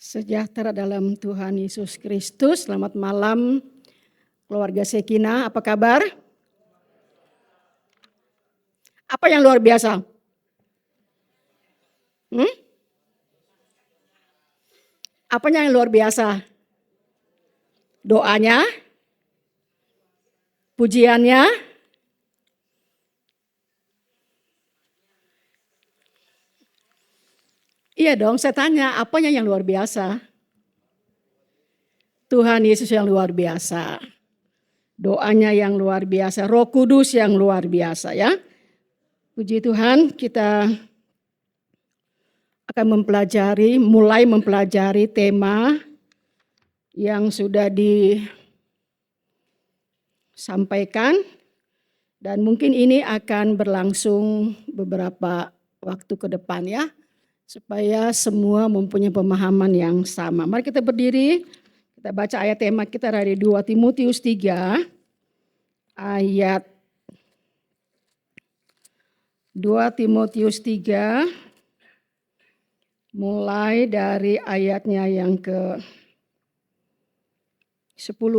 Sejahtera dalam Tuhan Yesus Kristus. Selamat malam keluarga Sekina, apa kabar? Apa yang luar biasa? Apanya yang luar biasa? Doanya? Pujiannya? Iya dong, saya tanya, apanya yang luar biasa? Tuhan Yesus yang luar biasa. Doanya yang luar biasa, Roh Kudus yang luar biasa ya. Puji Tuhan, kita akan mulai mempelajari tema yang sudah disampaikan. Dan mungkin ini akan berlangsung beberapa waktu ke depan ya. Supaya semua mempunyai pemahaman yang sama. Mari kita berdiri, kita baca ayat tema kita dari 2 Timotius 3 ayat 2 Timotius 3 mulai dari ayatnya yang ke-10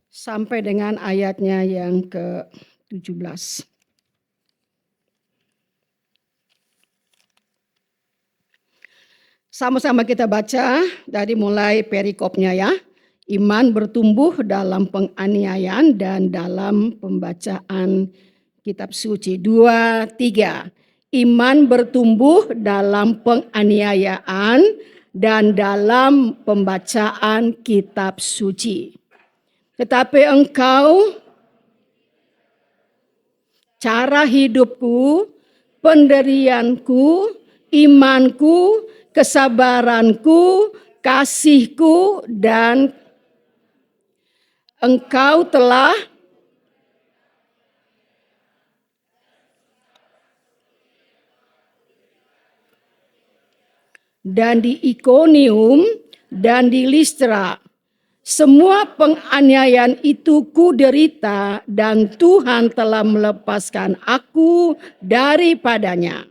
sampai dengan ayatnya yang ke-17. Sama-sama kita baca dari mulai perikopnya ya. Iman bertumbuh dalam penganiayaan dan dalam pembacaan kitab suci. 2, 3. Iman bertumbuh dalam penganiayaan dan dalam pembacaan kitab suci. Tetapi engkau, cara hidupku, pendirianku, imanku, kesabaranku, kasihku, dan engkau telah dan di Ikonium dan di Listra. Semua penganiayaan itu kuderita dan Tuhan telah melepaskan aku daripadanya.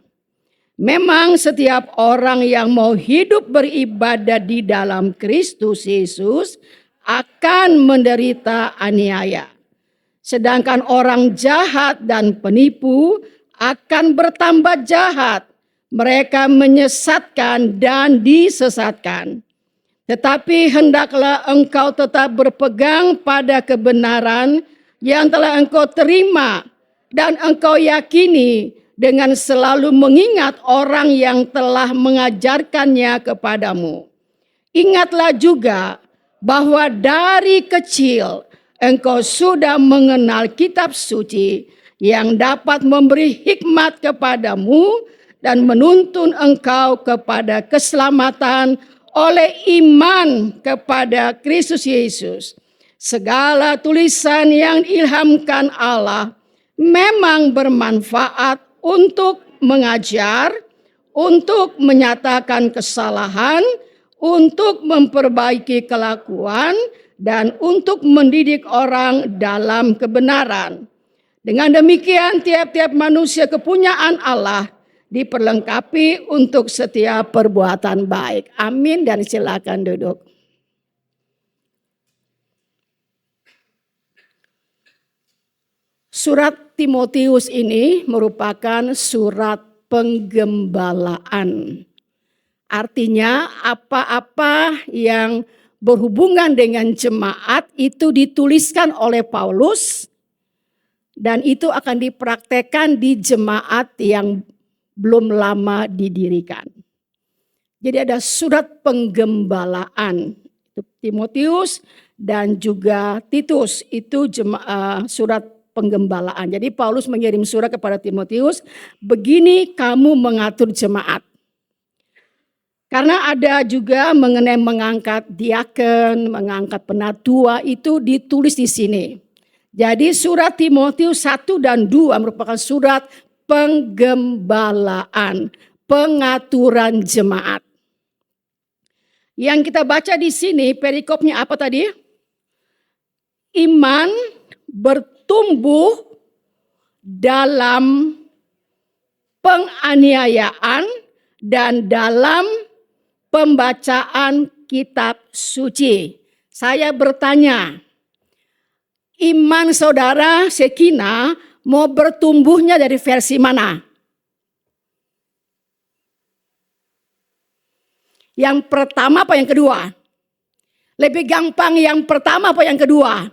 Memang setiap orang yang mau hidup beribadah di dalam Kristus Yesus akan menderita aniaya. Sedangkan orang jahat dan penipu akan bertambah jahat. Mereka menyesatkan dan disesatkan. Tetapi hendaklah engkau tetap berpegang pada kebenaran yang telah engkau terima dan engkau yakini, dengan selalu mengingat orang yang telah mengajarkannya kepadamu. Ingatlah juga bahwa dari kecil engkau sudah mengenal kitab suci yang dapat memberi hikmat kepadamu dan menuntun engkau kepada keselamatan oleh iman kepada Kristus Yesus. Segala tulisan yang diilhamkan Allah memang bermanfaat untuk mengajar, untuk menyatakan kesalahan, untuk memperbaiki kelakuan, dan untuk mendidik orang dalam kebenaran. Dengan demikian tiap-tiap manusia kepunyaan Allah diperlengkapi untuk setiap perbuatan baik. Amin, dan silakan duduk. Surat Timotius ini merupakan surat penggembalaan. Artinya apa-apa yang berhubungan dengan jemaat itu dituliskan oleh Paulus dan itu akan dipraktekkan di jemaat yang belum lama didirikan. Jadi ada surat penggembalaan. Timotius dan juga Titus itu surat penggembalaan. Jadi Paulus mengirim surat kepada Timotius, begini kamu mengatur jemaat. Karena ada juga mengenai mengangkat diaken, mengangkat penatua itu ditulis di sini. Jadi surat Timotius 1 dan 2 merupakan surat penggembalaan, pengaturan jemaat. Yang kita baca di sini perikopnya apa tadi? Iman bertumbuh dalam penganiayaan dan dalam pembacaan kitab suci. Saya bertanya, iman saudara Sekina mau bertumbuhnya dari versi mana? Yang pertama apa yang kedua? Lebih gampang yang pertama apa yang kedua?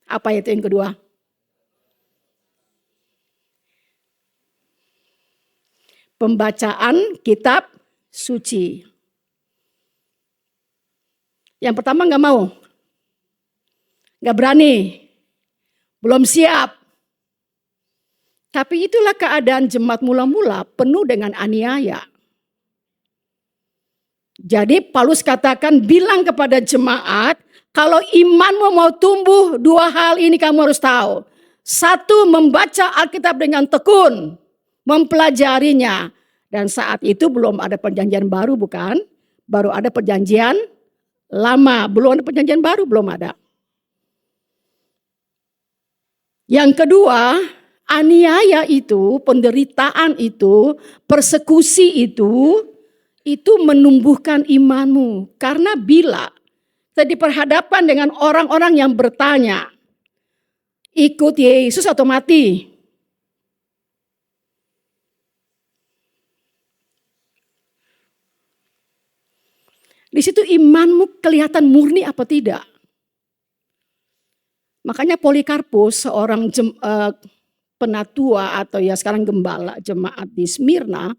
Apa itu yang kedua? Pembacaan kitab suci. Yang pertama nggak mau, nggak berani, belum siap. Tapi itulah keadaan jemaat mula-mula penuh dengan aniaya. Jadi Paulus katakan, bilang kepada jemaat, kalau imanmu mau tumbuh, dua hal ini kamu harus tahu. Satu, membaca Alkitab dengan tekun, mempelajarinya. Dan saat itu belum ada perjanjian baru, bukan? Baru ada perjanjian lama, belum ada perjanjian baru, belum ada. Yang kedua, aniaya itu, penderitaan itu, persekusi itu menumbuhkan imanmu. Karena bila kita diperhadapkan dengan orang-orang yang bertanya, ikut Yesus atau mati? Di situ imanmu kelihatan murni apa tidak? Makanya Polikarpus, seorang penatua atau ya sekarang gembala jemaat di Smyrna,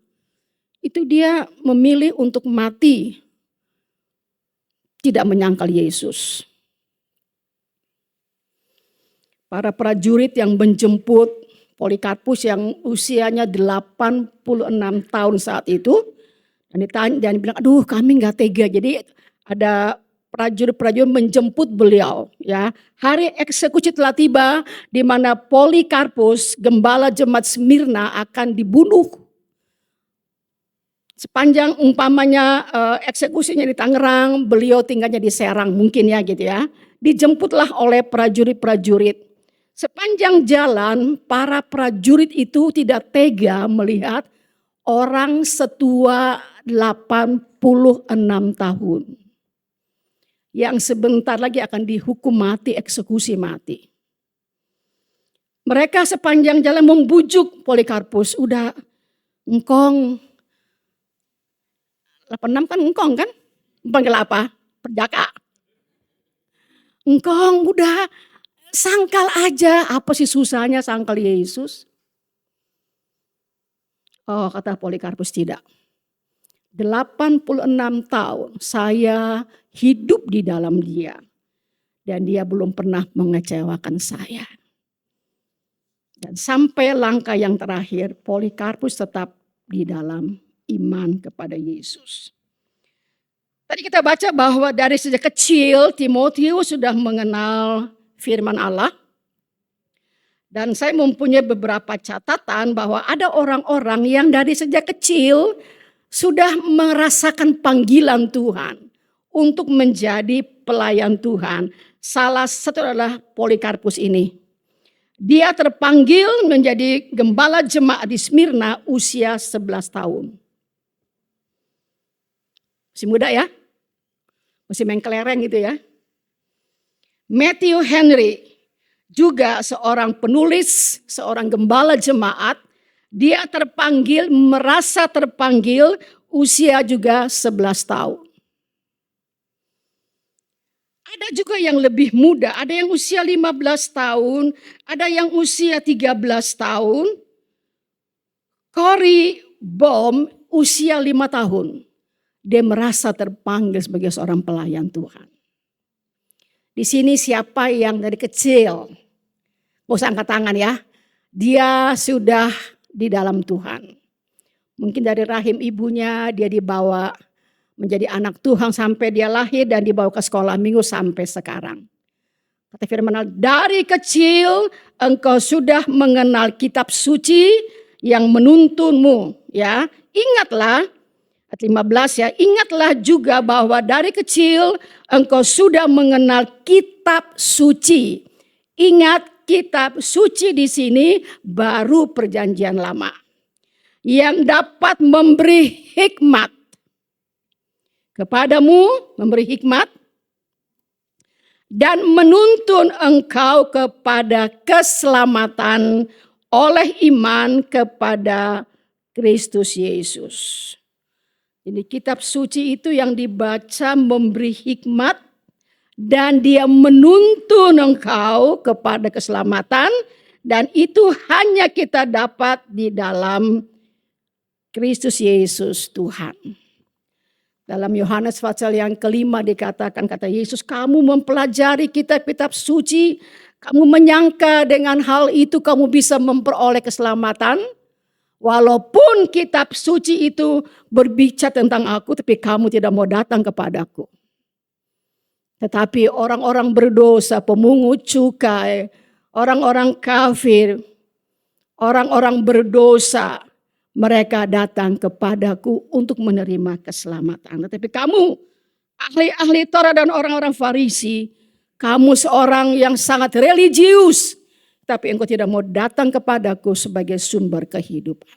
itu dia memilih untuk mati, tidak menyangkal Yesus. Para prajurit yang menjemput Polikarpus yang usianya 86 tahun saat itu, dan ditanya dan bilang, aduh kami nggak tega. Jadi ada prajurit-prajurit menjemput beliau. Ya, hari eksekusi telah tiba, di mana Polikarpus, gembala jemaat Smyrna, akan dibunuh. Sepanjang umpamanya eksekusinya di Tangerang, beliau tinggalnya di Serang mungkin ya gitu ya. Dijemputlah oleh prajurit-prajurit. Sepanjang jalan para prajurit itu tidak tega melihat orang setua 86 tahun. Yang sebentar lagi akan dihukum mati, eksekusi mati. Mereka sepanjang jalan membujuk Polikarpus, udah engkong, 86 kan engkong kan? Panggil apa? Perjaka. Engkong udah sangkal aja, apa sih susahnya sangkal Yesus? Oh, kata Polikarpus, tidak. 86 tahun saya hidup di dalam dia. Dan dia belum pernah mengecewakan saya. Dan sampai langkah yang terakhir, Polikarpus tetap di dalam iman kepada Yesus. Tadi kita baca bahwa dari sejak kecil Timotius sudah mengenal firman Allah. Dan saya mempunyai beberapa catatan bahwa ada orang-orang yang dari sejak kecil sudah merasakan panggilan Tuhan untuk menjadi pelayan Tuhan. Salah satu adalah Polikarpus ini. Dia terpanggil menjadi gembala jemaat di Smyrna usia 11 tahun. Masih muda ya? Masih main kelereng gitu ya. Matthew Henry, juga seorang penulis, seorang gembala jemaat, dia merasa terpanggil usia juga 11 tahun. Ada juga yang lebih muda, ada yang usia 15 tahun, ada yang usia 13 tahun. Cory Bom usia 5 tahun. Dia merasa terpanggil sebagai seorang pelayan Tuhan. Di sini siapa yang dari kecil, gak usah angkat tangan ya, dia sudah di dalam Tuhan. Mungkin dari rahim ibunya dia dibawa menjadi anak Tuhan sampai dia lahir dan dibawa ke sekolah minggu sampai sekarang. Kata firman Allah, dari kecil engkau sudah mengenal kitab suci yang menuntunmu. Ya, ingatlah, ayat 15 ya, ingatlah juga bahwa dari kecil engkau sudah mengenal kitab suci. Ingat, kitab suci di sini baru perjanjian lama. yang dapat memberi hikmat kepadamu, memberi hikmat dan menuntun engkau kepada keselamatan oleh iman kepada Kristus Yesus. Jadi kitab suci itu yang dibaca memberi hikmat dan dia menuntun engkau kepada keselamatan, dan itu hanya kita dapat di dalam Kristus Yesus Tuhan. Dalam Yohanes pasal yang kelima dikatakan, kata Yesus, kamu mempelajari kitab-kitab suci, kamu menyangka dengan hal itu kamu bisa memperoleh keselamatan. Walaupun kitab suci itu berbicara tentang aku, tapi kamu tidak mau datang kepadaku. Tetapi orang-orang berdosa, pemungut cukai, orang-orang kafir, orang-orang berdosa, mereka datang kepadaku untuk menerima keselamatan. Tetapi kamu, ahli-ahli Taurat dan orang-orang Farisi, kamu seorang yang sangat religius, tapi engkau tidak mau datang kepadaku sebagai sumber kehidupan.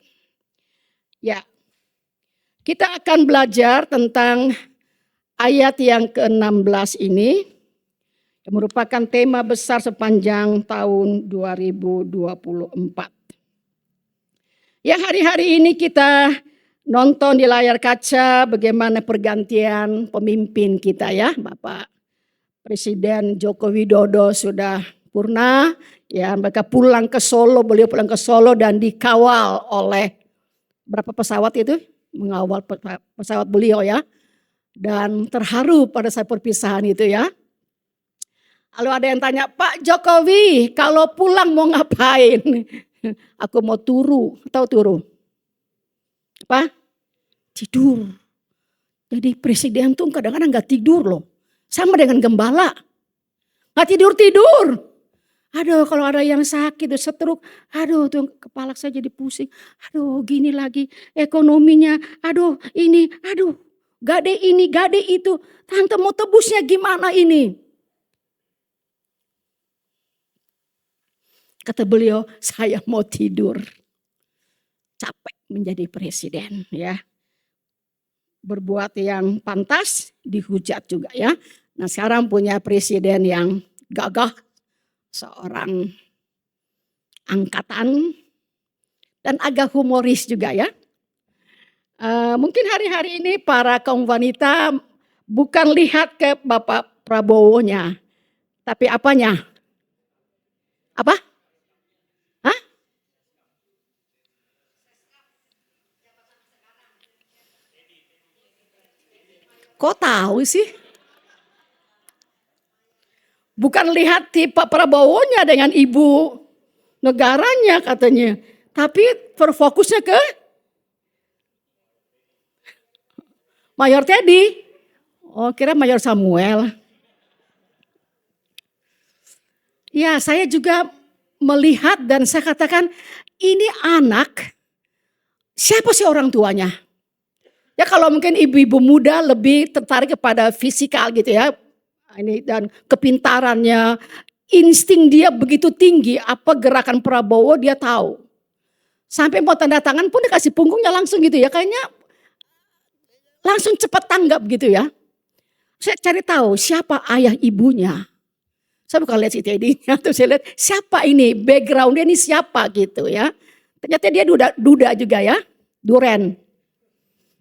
Ya, kita akan belajar tentang ayat yang ke-16 ini, yang merupakan tema besar sepanjang tahun 2024. Ya, hari-hari ini kita nonton di layar kaca bagaimana pergantian pemimpin kita ya. Bapak Presiden Joko Widodo sudah purna, ya mereka pulang ke Solo, beliau pulang ke Solo dan dikawal oleh berapa pesawat itu? Mengawal pesawat beliau ya. Dan terharu pada saat perpisahan itu ya. Lalu ada yang tanya, Pak Jokowi kalau pulang mau ngapain? Aku mau turu, tahu turu? Apa? Tidur. Jadi presiden tuh kadang-kadang gak tidur loh. Sama dengan gembala. Gak tidur-tidur. Aduh kalau ada yang sakit, stroke. Aduh tuh kepala saya jadi pusing. Aduh gini lagi ekonominya. Aduh ini, aduh. Gade ini, gade itu. Tante mau tebusnya gimana ini? Kata beliau, saya mau tidur. Capek menjadi presiden ya. Berbuat yang pantas, dihujat juga ya. Nah sekarang punya presiden yang gagah. Seorang angkatan. Dan agak humoris juga ya. Mungkin hari-hari ini para kaum wanita bukan lihat ke Bapak Prabowo-nya. Tapi apanya? Apa? Hah? Kok tahu sih? Bukan lihat Pak Prabowo-nya dengan ibu negaranya katanya. Tapi berfokusnya ke Mayor Teddy. Oh kira Mayor Samuel. Ya saya juga melihat dan saya katakan ini anak. Siapa sih orang tuanya? Ya kalau mungkin ibu-ibu muda lebih tertarik kepada fisikal gitu ya. Ini dan kepintarannya, insting dia begitu tinggi, apa gerakan Prabowo dia tahu. Sampai mau tanda tangan pun dikasih punggungnya langsung gitu ya, kayaknya langsung cepat tanggap gitu ya. Saya cari tahu siapa ayah ibunya. Saya bukan lihat si Teddy-nya, terus saya lihat siapa ini, background-nya ini siapa gitu ya. Ternyata dia duda juga ya, duren.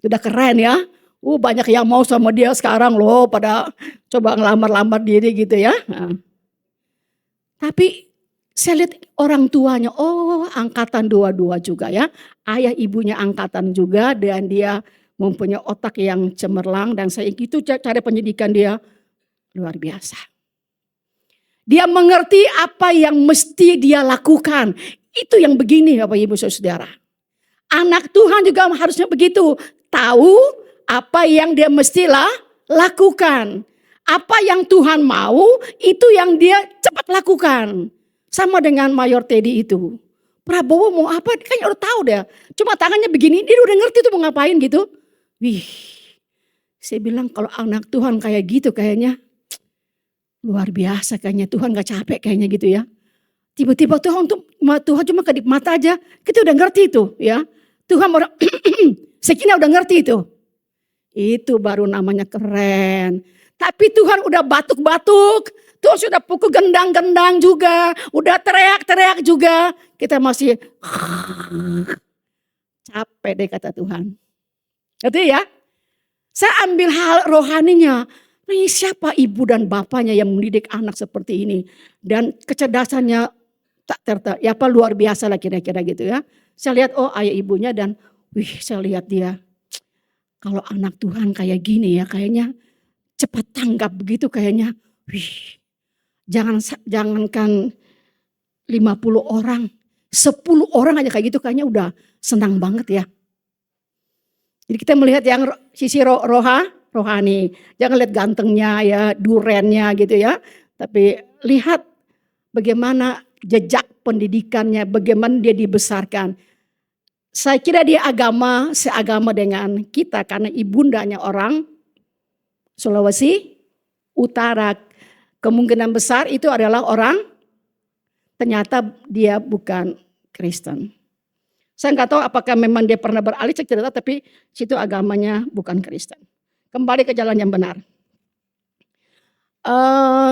Sudah keren ya. Banyak yang mau sama dia sekarang loh, pada coba ngelamar-lamar diri gitu ya. Nah. Tapi saya lihat orang tuanya, angkatan 22 juga ya. Ayah ibunya angkatan juga dan dia mempunyai otak yang cemerlang. Dan saya itu cara pendidikan dia luar biasa. Dia mengerti apa yang mesti dia lakukan. Itu yang begini Bapak Ibu Saudara. Anak Tuhan juga harusnya begitu. Tahu apa yang dia mestilah lakukan. Apa yang Tuhan mau itu yang dia cepat lakukan. Sama dengan Mayor Teddy itu. Prabowo mau apa? Kayaknya udah tahu deh. Cuma tangannya begini, dia udah ngerti tuh mau ngapain gitu. Wih, saya bilang kalau anak Tuhan kayak gitu kayaknya luar biasa kayaknya. Tuhan gak capek kayaknya gitu ya. Tiba-tiba Tuhan cuma kedip mata aja, kita udah ngerti itu ya. Tuhan orang Sekina udah ngerti itu. Itu baru namanya keren. Tapi Tuhan udah batuk-batuk. Tuhan sudah pukul gendang-gendang juga. Udah teriak-teriak juga. Kita masih capek deh kata Tuhan. Ngerti ya? Saya ambil hal rohaninya. Ini siapa ibu dan bapaknya yang mendidik anak seperti ini. Dan kecerdasannya ya apa luar biasa lah kira-kira gitu ya. Saya lihat ayah ibunya dan saya lihat dia. Kalau anak Tuhan kayak gini ya kayaknya cepat tanggap begitu kayaknya. Jangankan 50 orang. 10 orang aja kayak gitu kayaknya udah senang banget ya. Jadi kita melihat yang sisi rohani. Jangan lihat gantengnya ya, durennya gitu ya. Tapi lihat bagaimana jejak pendidikannya, bagaimana dia dibesarkan. Saya kira dia seagama dengan kita karena ibundanya orang Sulawesi Utara. Kemungkinan besar itu adalah orang, ternyata dia bukan Kristen. Saya nggak tahu apakah memang dia pernah beralih, saya tidak tahu, tapi situ agamanya bukan Kristen. Kembali ke jalan yang benar.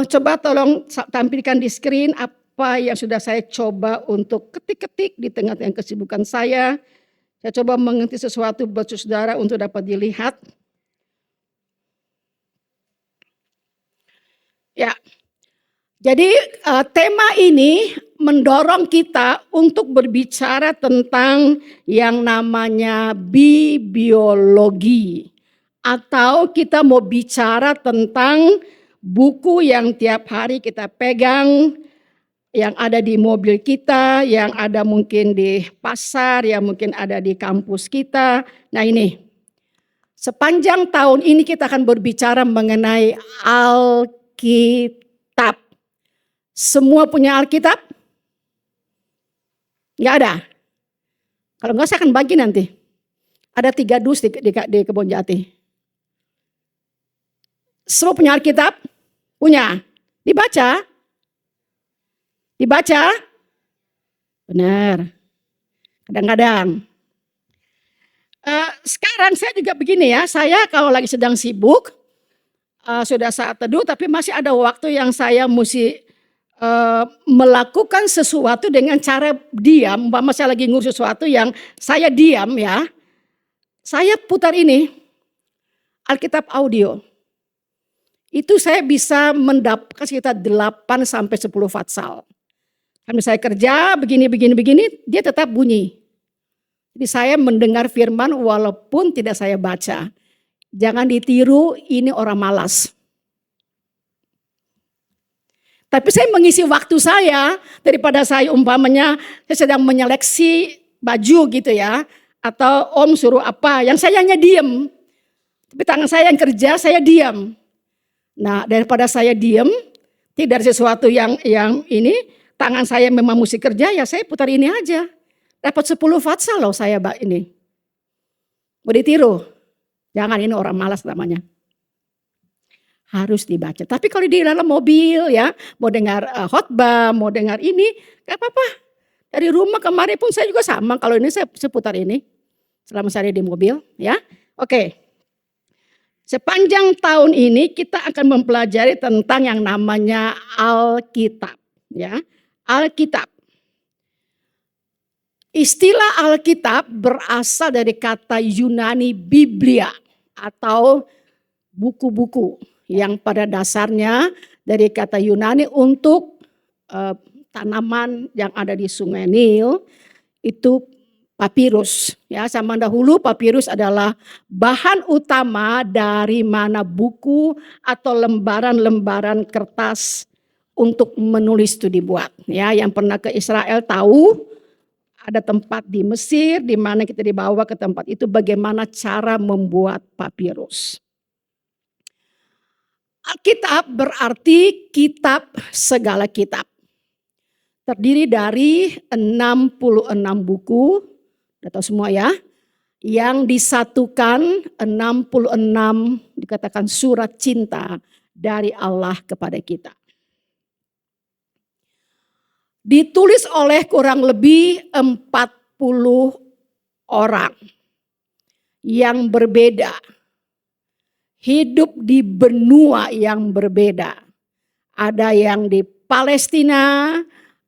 Coba tolong tampilkan di screen apa yang sudah saya coba untuk ketik-ketik di tengah-tengah kesibukan saya. Saya coba mengerti sesuatu buat saudara untuk dapat dilihat. Ya, jadi tema ini mendorong kita untuk berbicara tentang yang namanya bibliologi. Atau kita mau bicara tentang buku yang tiap hari kita pegang, yang ada di mobil kita, yang ada mungkin di pasar, yang mungkin ada di kampus kita. Nah ini, sepanjang tahun ini kita akan berbicara mengenai Alkitab. Semua punya Alkitab? Enggak ada. Kalau enggak saya akan bagi nanti. Ada 3 dus di Kebon Jati. Semua punya Alkitab? Punya. Dibaca? Dibaca? Benar. Kadang-kadang. Sekarang saya juga begini ya, saya kalau lagi sedang sibuk, sudah saat teduh, tapi masih ada waktu yang saya mesti melakukan sesuatu dengan cara diam. Umpama saya lagi ngurus sesuatu yang saya diam ya, saya putar ini, Alkitab audio. Itu saya bisa mendapatkan sekitar 8 sampai 10 fatsal. Karena saya kerja begini, dia tetap bunyi. Jadi saya mendengar firman walaupun tidak saya baca. Jangan ditiru, ini orang malas. Tapi saya mengisi waktu saya daripada saya umpamanya saya sedang menyeleksi baju gitu ya. Atau om suruh apa, yang saya hanya diam. Tapi tangan saya yang kerja, saya diam. Nah daripada saya diam, tidak ada sesuatu yang ini, tangan saya memang mesti kerja, ya saya putar ini aja. Dapat 10 fatsal loh saya ini. Mau ditiru? Jangan, ini orang malas namanya. Harus dibaca. Tapi kalau di dalam mobil ya, mau dengar khotbah, mau dengar ini, gak apa-apa. Dari rumah kemarin pun saya juga sama, kalau ini saya putar ini. Selama saya di mobil ya. Oke. Sepanjang tahun ini kita akan mempelajari tentang yang namanya Alkitab. Ya, Alkitab. Istilah Alkitab berasal dari kata Yunani Biblia atau buku-buku yang pada dasarnya dari kata Yunani untuk tanaman yang ada di Sungai Nil itu papirus. Ya, zaman dahulu papirus adalah bahan utama dari mana buku atau lembaran-lembaran kertas untuk menulis itu dibuat. Ya, yang pernah ke Israel tahu ada tempat di Mesir di mana kita dibawa ke tempat itu bagaimana cara membuat papirus. Alkitab berarti kitab segala kitab. Terdiri dari 66 buku, udah tahu semua ya, yang disatukan 66 dikatakan surat cinta dari Allah kepada kita. Ditulis oleh kurang lebih 40 orang yang berbeda, hidup di benua yang berbeda. Ada yang di Palestina,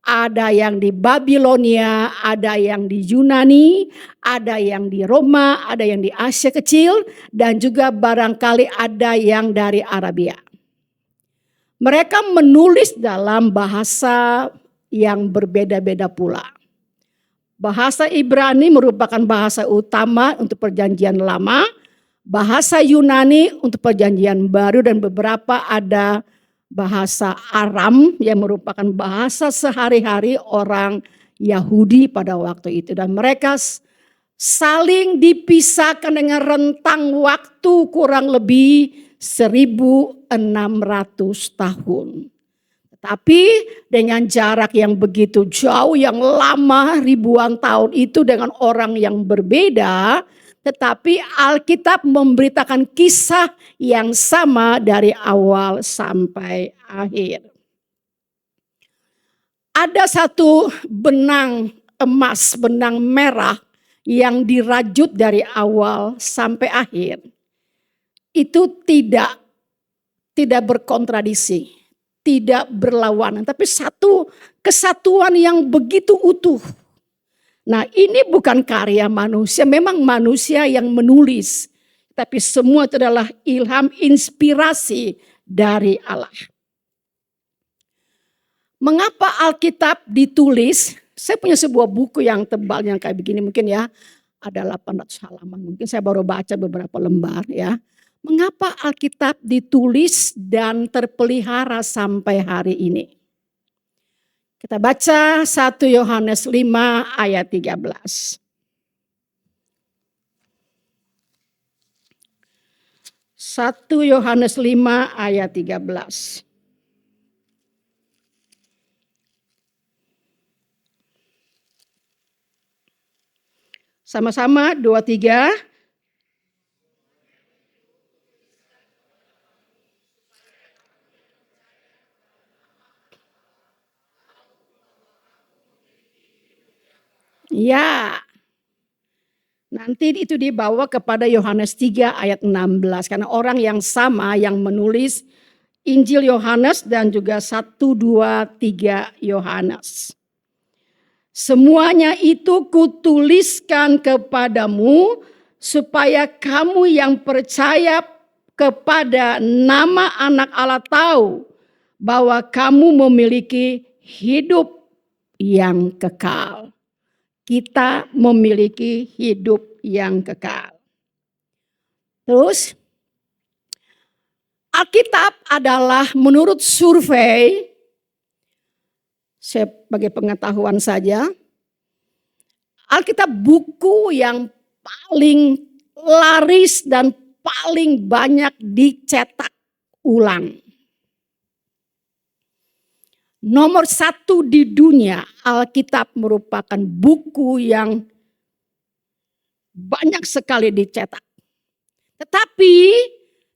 ada yang di Babilonia, ada yang di Yunani, ada yang di Roma, ada yang di Asia Kecil, dan juga barangkali ada yang dari Arabia. Mereka menulis dalam bahasa yang berbeda-beda pula. Bahasa Ibrani merupakan bahasa utama untuk Perjanjian Lama, bahasa Yunani untuk Perjanjian Baru, dan beberapa ada bahasa Aram yang merupakan bahasa sehari-hari orang Yahudi pada waktu itu. Dan mereka saling dipisahkan dengan rentang waktu kurang lebih 1600 tahun. Tapi dengan jarak yang begitu jauh, yang lama ribuan tahun itu dengan orang yang berbeda, tetapi Alkitab memberitakan kisah yang sama dari awal sampai akhir. Ada satu benang emas, benang merah yang dirajut dari awal sampai akhir. Itu tidak berkontradiksi, tidak berlawanan, tapi satu kesatuan yang begitu utuh. Nah, ini bukan karya manusia, memang manusia yang menulis, tapi semua itu adalah ilham, inspirasi dari Allah. Mengapa Alkitab ditulis? Saya punya sebuah buku yang tebal yang kayak begini, mungkin ya ada 800 halaman, mungkin saya baru baca beberapa lembar ya. Mengapa Alkitab ditulis dan terpelihara sampai hari ini? Kita baca 1 Yohanes 5 ayat 13. 1 Yohanes 5 ayat 13. Sama-sama 2, 3. Ya, nanti itu dibawa kepada Yohanes 3 ayat 16. Karena orang yang sama yang menulis Injil Yohanes dan juga 1, 2, 3 Yohanes. Semuanya itu kutuliskan kepadamu supaya kamu yang percaya kepada nama anak Allah tahu bahwa kamu memiliki hidup yang kekal. Kita memiliki hidup yang kekal. Terus, Alkitab adalah menurut survei, sebagai pengetahuan saja, Alkitab buku yang paling laris dan paling banyak dicetak ulang. Nomor 1 di dunia, Alkitab merupakan buku yang banyak sekali dicetak. Tetapi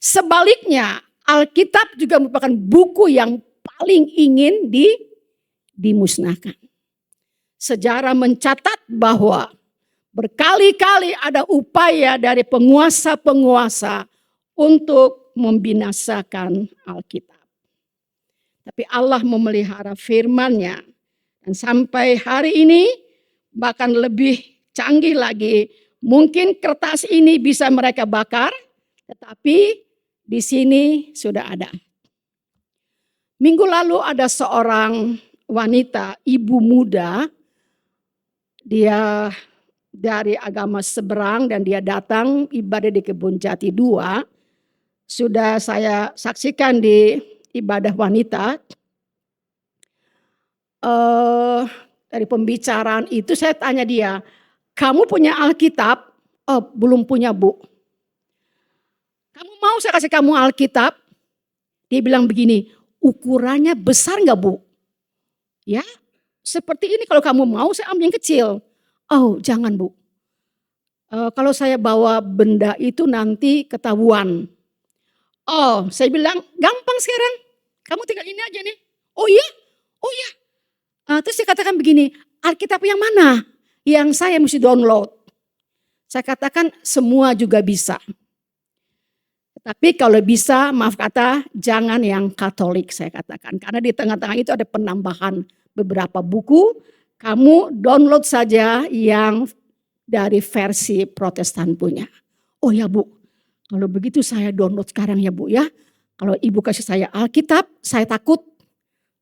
sebaliknya, Alkitab juga merupakan buku yang paling ingin dimusnahkan. Sejarah mencatat bahwa berkali-kali ada upaya dari penguasa-penguasa untuk membinasakan Alkitab. Tapi Allah memelihara firman-Nya. Dan sampai hari ini bahkan lebih canggih lagi. Mungkin kertas ini bisa mereka bakar. Tetapi di sini sudah ada. Minggu lalu ada seorang wanita, ibu muda. Dia dari agama seberang dan dia datang ibadah di Kebun Jati 2. Sudah saya saksikan di ibadah wanita. Dari pembicaraan itu saya tanya dia, kamu punya Alkitab? Oh, belum punya, Bu. Kamu mau saya kasih kamu Alkitab? Dia bilang begini, ukurannya besar enggak, Bu? Ya, seperti ini kalau kamu mau saya ambil yang kecil. Oh, jangan, Bu. Kalau saya bawa benda itu nanti ketahuan. Oh, saya bilang gampang sekarang. Kamu tinggal ini aja nih. Oh iya? Oh iya. Terus dia katakan begini, Alkitab yang mana? Yang saya mesti download. Saya katakan semua juga bisa. Tapi kalau bisa, maaf kata, jangan yang Katolik saya katakan. Karena di tengah-tengah itu ada penambahan beberapa buku. Kamu download saja yang dari versi Protestan punya. Oh ya Bu, kalau begitu saya download sekarang ya Bu ya. Kalau Ibu kasih saya Alkitab, saya takut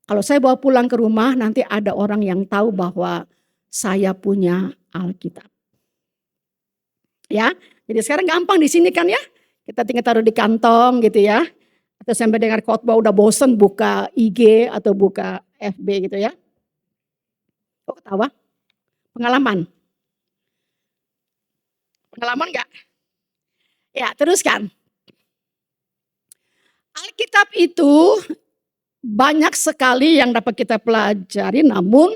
kalau saya bawa pulang ke rumah nanti ada orang yang tahu bahwa saya punya Alkitab. Ya, jadi sekarang gampang di sini kan ya. Kita tinggal taruh di kantong gitu ya. Atau sampai dengar khotbah udah bosen buka IG atau buka FB gitu ya. Kok ketawa? Pengalaman? Pengalaman enggak? Ya, teruskan. Alkitab itu banyak sekali yang dapat kita pelajari, namun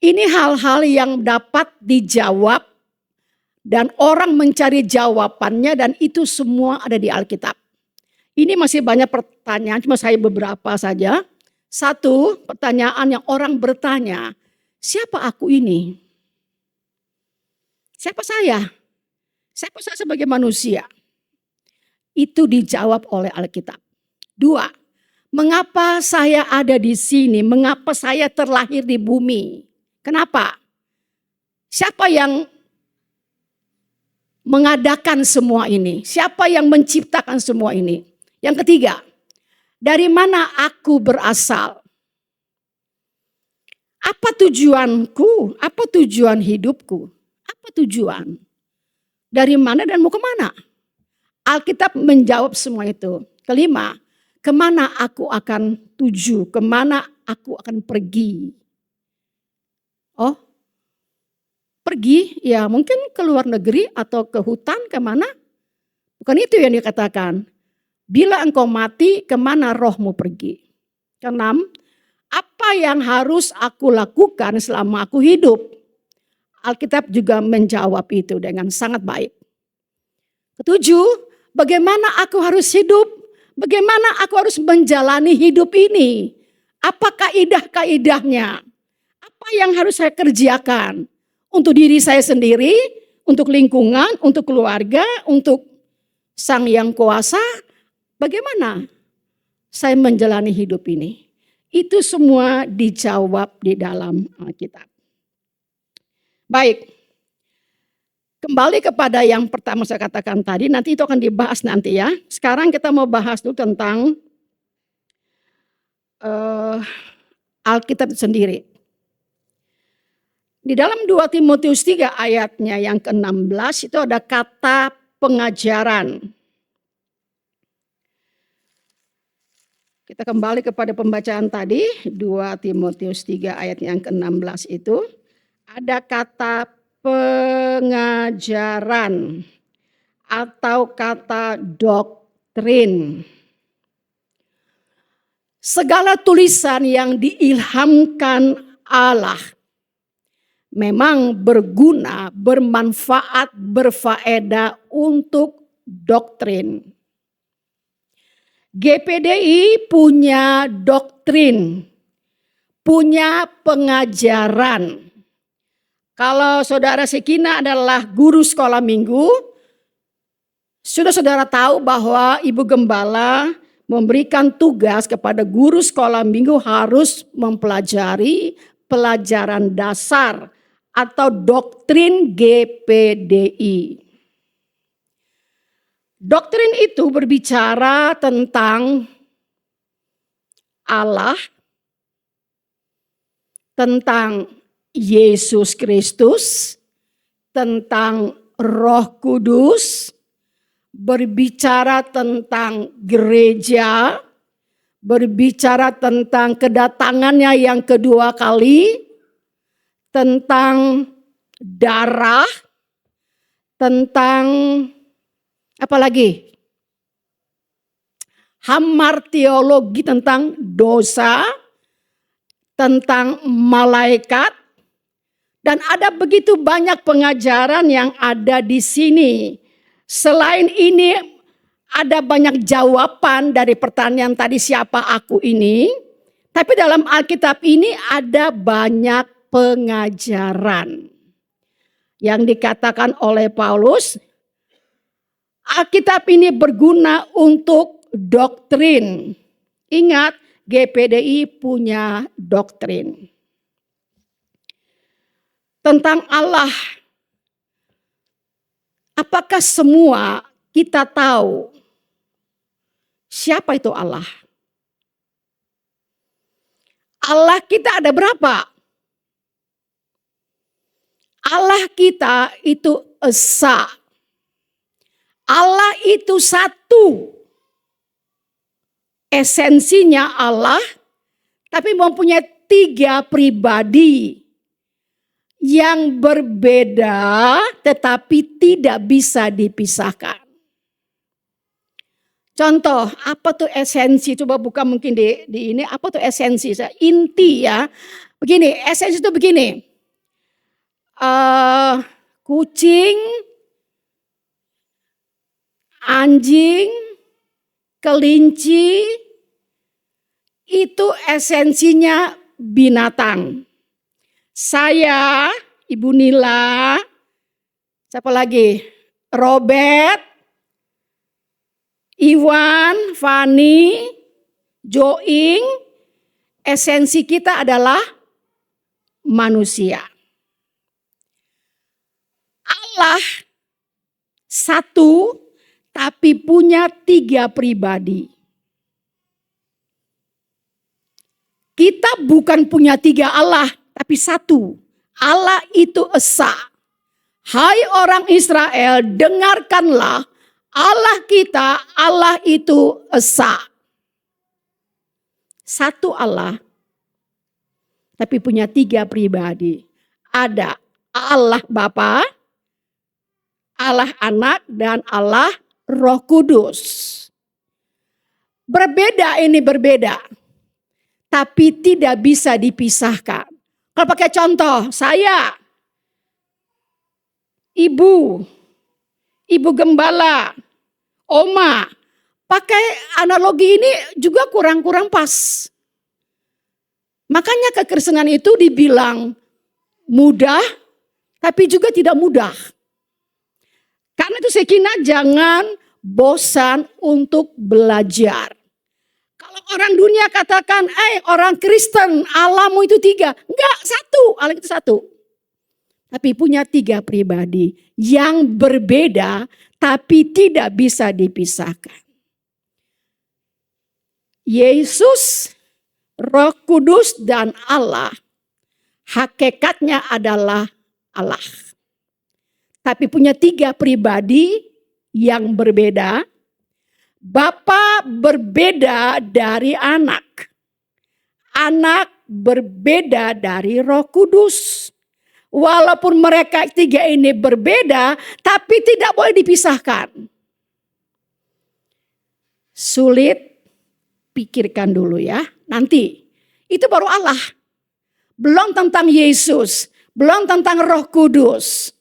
ini hal-hal yang dapat dijawab dan orang mencari jawabannya dan itu semua ada di Alkitab. Ini masih banyak pertanyaan, cuma saya beberapa saja. Satu, pertanyaan yang orang bertanya, siapa aku ini? Siapa saya? Siapa saya sebagai manusia? Itu dijawab oleh Alkitab. Dua, mengapa saya ada di sini? Mengapa saya terlahir di bumi? Kenapa? Siapa yang mengadakan semua ini? Siapa yang menciptakan semua ini? Yang ketiga, dari mana aku berasal? Apa tujuanku? Apa tujuan hidupku? Apa tujuan? Dari mana dan mau kemana? Alkitab menjawab semua itu. Kelima, kemana aku akan tuju? Kemana aku akan pergi? Oh, pergi ya mungkin ke luar negeri atau ke hutan kemana? Bukan itu yang dikatakan. Bila engkau mati, kemana rohmu pergi? Keenam, apa yang harus aku lakukan selama aku hidup? Alkitab juga menjawab itu dengan sangat baik. Ketujuh, bagaimana aku harus hidup? Bagaimana aku harus menjalani hidup ini? Apa kaidah-kaidahnya? Apa yang harus saya kerjakan? Untuk diri saya sendiri, untuk lingkungan, untuk keluarga, untuk Sang Yang Kuasa. Bagaimana saya menjalani hidup ini? Itu semua dijawab di dalam Alkitab. Baik, kembali kepada yang pertama saya katakan tadi, nanti itu akan dibahas nanti ya. Sekarang kita mau bahas dulu tentang Alkitab itu sendiri. Di dalam 2 Timotius 3 ayatnya yang ke-16 itu ada kata pengajaran. Kita kembali kepada pembacaan tadi, 2 Timotius 3 ayat yang ke-16 itu. Ada kata pengajaran atau kata doktrin. Segala tulisan yang diilhamkan Allah memang berguna, bermanfaat, berfaedah untuk doktrin. GPDI punya doktrin, punya pengajaran. Kalau saudara Sekina adalah guru sekolah minggu, sudah saudara tahu bahwa Ibu Gembala memberikan tugas kepada guru sekolah minggu harus mempelajari pelajaran dasar atau doktrin GPDI. Doktrin itu berbicara tentang Allah, tentang Yesus Kristus, tentang Roh Kudus, berbicara tentang gereja, berbicara tentang kedatangannya yang kedua kali, tentang darah, tentang apa lagi? Hamartiologi tentang dosa, tentang malaikat, dan ada begitu banyak pengajaran yang ada di sini. Selain ini ada banyak jawaban dari pertanyaan tadi siapa aku ini, tapi dalam Alkitab ini ada banyak pengajaran. yang dikatakan oleh Paulus, Alkitab ini berguna untuk doktrin. Ingat, GPDI punya doktrin tentang Allah. Apakah semua kita tahu siapa itu Allah? Allah kita ada berapa? Allah kita itu esa. Allah itu satu. Esensinya Allah, tapi mempunyai 3 pribadi yang berbeda tetapi tidak bisa dipisahkan. Contoh, apa tuh esensi? Coba buka mungkin di ini, apa tuh esensi? Inti ya. Begini, esensi itu begini. Kucing, anjing, kelinci, itu esensinya binatang. Saya, Ibu Nila, siapa lagi? Robert, Iwan, Fani, Joing, esensi kita adalah manusia. Allah satu, tapi punya 3 pribadi. Kita bukan punya 3 Allah, tapi satu. Allah itu esa. Hai orang Israel, dengarkanlah, Allah kita, Allah itu esa. Satu Allah, tapi punya 3 pribadi. Ada Allah Bapa, Allah Anak, dan Allah Roh Kudus. Berbeda ini berbeda, tapi tidak bisa dipisahkan. Kalau pakai contoh, saya, ibu gembala, oma, pakai analogi ini juga kurang-kurang pas. Makanya kekristenan itu dibilang mudah, tapi juga tidak mudah. Karena itu saya kira jangan bosan untuk belajar. Kalau orang dunia katakan, orang Kristen Allahmu itu 3. Enggak, satu, Allah itu satu. Tapi punya 3 pribadi yang berbeda tapi tidak bisa dipisahkan. Yesus, Roh Kudus, dan Allah hakikatnya adalah Allah. Tapi punya 3 pribadi yang berbeda. Bapa berbeda dari anak. Anak berbeda dari Roh Kudus. Walaupun mereka 3 ini berbeda, tapi tidak boleh dipisahkan. Sulit, pikirkan dulu ya. Nanti, itu baru Allah. Belum tentang Yesus, belum tentang Roh Kudus.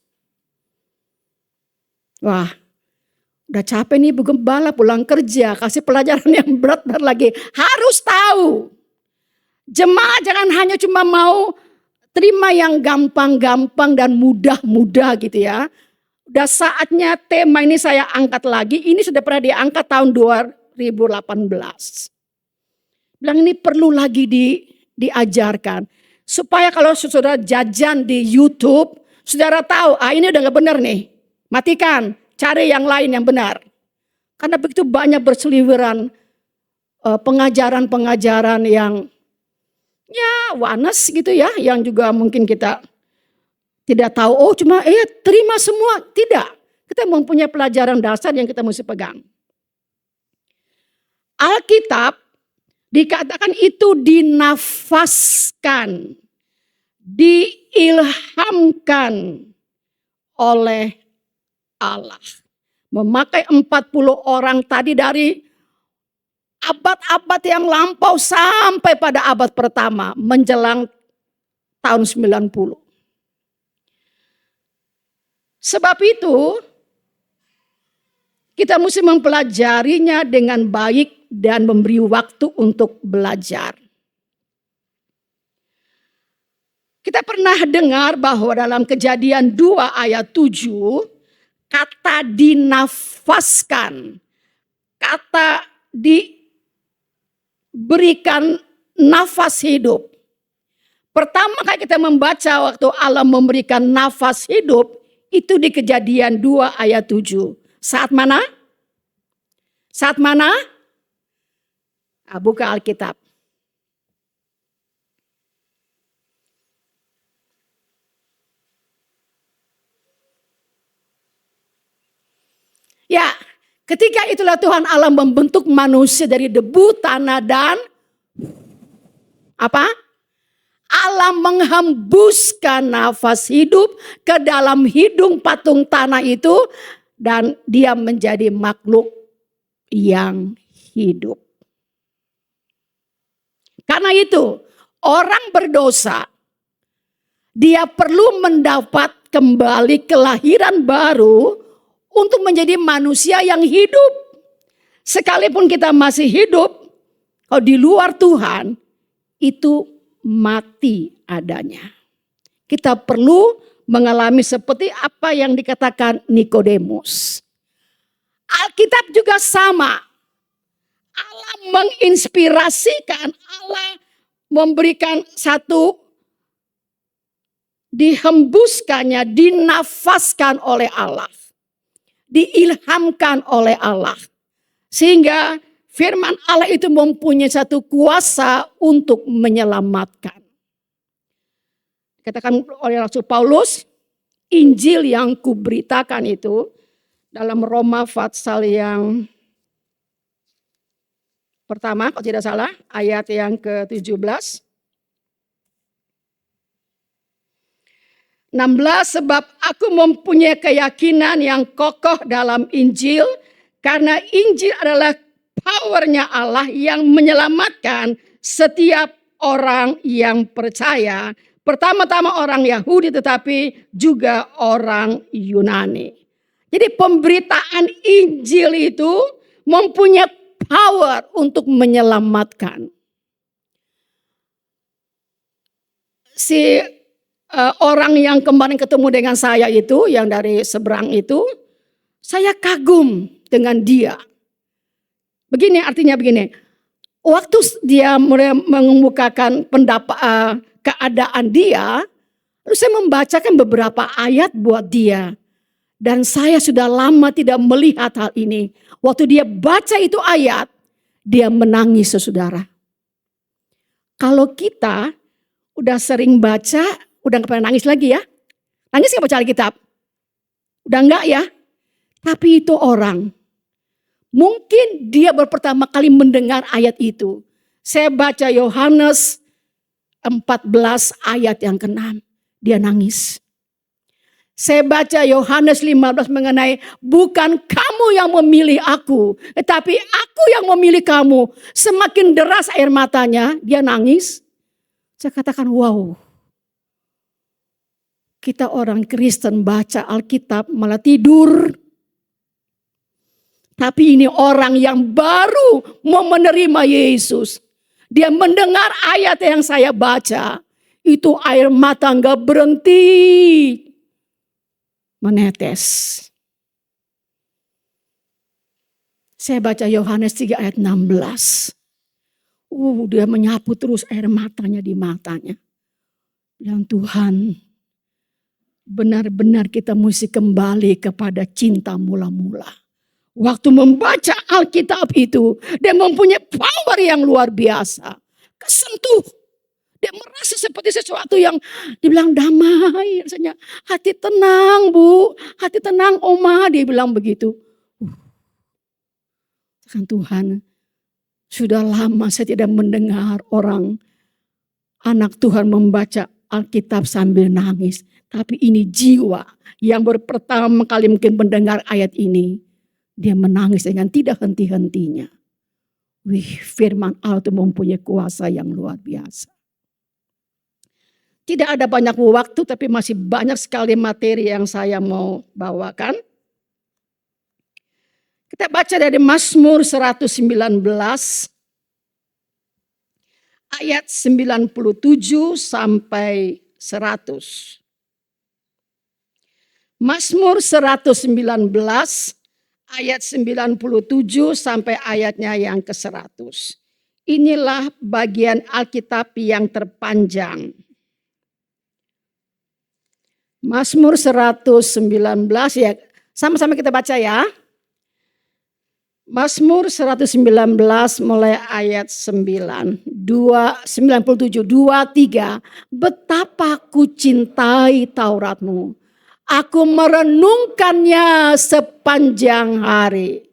Wah, udah capek nih Bu Gembala pulang kerja, kasih pelajaran yang berat lagi. Harus tahu. Jemaat jangan hanya cuma mau terima yang gampang-gampang dan mudah-mudah gitu ya. Udah saatnya tema ini saya angkat lagi. Ini sudah pernah diangkat tahun 2018. Bilang ini perlu lagi diajarkan. Supaya kalau saudara jajan di YouTube, saudara tahu, ini udah gak benar nih. Matikan, cari yang lain yang benar. Karena begitu banyak berseliweran pengajaran-pengajaran yang ya wanes gitu ya. Yang juga mungkin kita tidak tahu, cuma terima semua. Tidak, kita mempunyai pelajaran dasar yang kita mesti pegang. Alkitab dikatakan itu dinafaskan, diilhamkan oleh Allah. Memakai 40 orang tadi dari abad-abad yang lampau sampai pada abad pertama menjelang tahun 90. Sebab itu kita mesti mempelajarinya dengan baik dan memberi waktu untuk belajar. Kita pernah dengar bahwa dalam Kejadian 2 ayat 7, kata dinafaskan, kata diberikan nafas hidup. Pertama kali kita membaca waktu Allah memberikan nafas hidup, itu di Kejadian 2 ayat 7. Saat mana? Saat mana? Buka Alkitab. Ya, ketika itulah Tuhan Allah membentuk manusia dari debu, tanah, dan apa? Allah menghembuskan nafas hidup ke dalam hidung patung tanah itu, dan dia menjadi makhluk yang hidup. Karena itu, orang berdosa, dia perlu mendapat kembali kelahiran baru untuk menjadi manusia yang hidup. Sekalipun kita masih hidup, kalau di luar Tuhan, itu mati adanya. Kita perlu mengalami seperti apa yang dikatakan Nikodemus. Alkitab juga sama. Allah menginspirasikan, Allah memberikan satu dihembuskannya, dinafaskan oleh Allah. Diilhamkan oleh Allah. Sehingga firman Allah itu mempunyai satu kuasa untuk menyelamatkan. Katakan oleh Rasul Paulus, Injil yang kuberitakan itu dalam Roma pasal yang pertama, kalau tidak salah, ayat yang ke-17. 16, sebab aku mempunyai keyakinan yang kokoh dalam Injil, karena Injil adalah powernya Allah yang menyelamatkan setiap orang yang percaya. Pertama-tama orang Yahudi, tetapi juga orang Yunani. Jadi pemberitaan Injil itu mempunyai power untuk menyelamatkan. Orang yang kemarin ketemu dengan saya itu, yang dari seberang itu, saya kagum dengan dia. Begini, artinya begini, waktu dia mulai mengemukakan keadaan dia, lalu saya membacakan beberapa ayat buat dia. Dan saya sudah lama tidak melihat hal ini. Waktu dia baca itu ayat, dia menangis, saudara. Kalau kita udah sering baca, udah gak pernah nangis lagi ya. Nangis gak baca Alkitab? Udah enggak ya? Tapi itu orang. Mungkin dia pertama kali mendengar ayat itu. Saya baca Yohanes 14 ayat yang ke-6. Dia nangis. Saya baca Yohanes 15 mengenai bukan kamu yang memilih aku, tetapi aku yang memilih kamu. Semakin deras air matanya, dia nangis. Saya katakan wow. Kita orang Kristen baca Alkitab malah tidur. Tapi ini orang yang baru mau menerima Yesus. Dia mendengar ayat yang saya baca. Itu air mata gak berhenti menetes. Saya baca Yohanes 3 ayat 16. Dia menyapu terus air matanya di matanya. Dan Tuhan, benar-benar kita mesti kembali kepada cinta mula-mula. Waktu membaca Alkitab itu, dia mempunyai power yang luar biasa. Kesentuh. Dia merasa seperti sesuatu yang dibilang damai. Rasanya hati tenang bu, hati tenang oma, dia bilang begitu. Kan Tuhan, sudah lama saya tidak mendengar orang, anak Tuhan membaca Alkitab sambil nangis. Tapi ini jiwa yang pertama kali mungkin mendengar ayat ini. Dia menangis dengan tidak henti-hentinya. Firman Allah itu mempunyai kuasa yang luar biasa. Tidak ada banyak waktu, tapi masih banyak sekali materi yang saya mau bawakan. Kita baca dari Mazmur 119 ayat 97 sampai 100. Mazmur 119 ayat 97 sampai ayatnya yang ke-100. Inilah bagian Alkitab yang terpanjang. Mazmur 119 ya, sama-sama kita baca ya. Mazmur 119 mulai ayat 97, 2, 3. Betapa ku cintai Tauratmu. Aku merenungkannya sepanjang hari.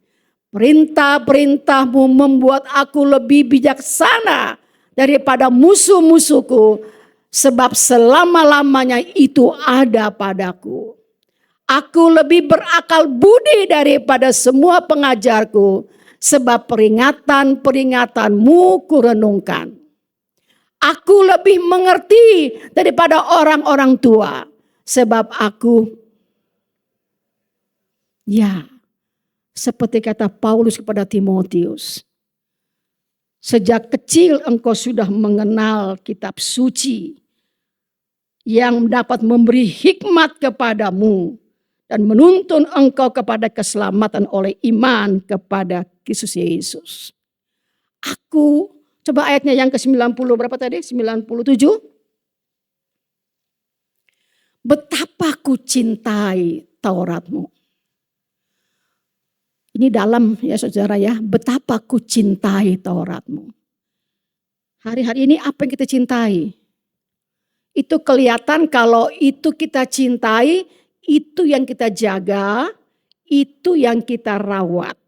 Perintah-perintahmu membuat aku lebih bijaksana daripada musuh-musuhku. Sebab selama-lamanya itu ada padaku. Aku lebih berakal budi daripada semua pengajarku. Sebab peringatan-peringatanmu kurenungkan. Aku lebih mengerti daripada orang-orang tua. Sebab aku, ya, seperti kata Paulus kepada Timotius. Sejak kecil engkau sudah mengenal kitab suci. Yang dapat memberi hikmat kepadamu. Dan menuntun engkau kepada keselamatan oleh iman kepada Kristus Yesus. Aku, coba ayatnya yang ke-90 berapa tadi? 97. Betapa ku cintai Tauratmu. Ini dalam ya saudara ya. Betapa ku cintai Tauratmu. Hari-hari ini apa yang kita cintai? Itu kelihatan kalau itu kita cintai. Itu yang kita jaga, itu yang kita rawat.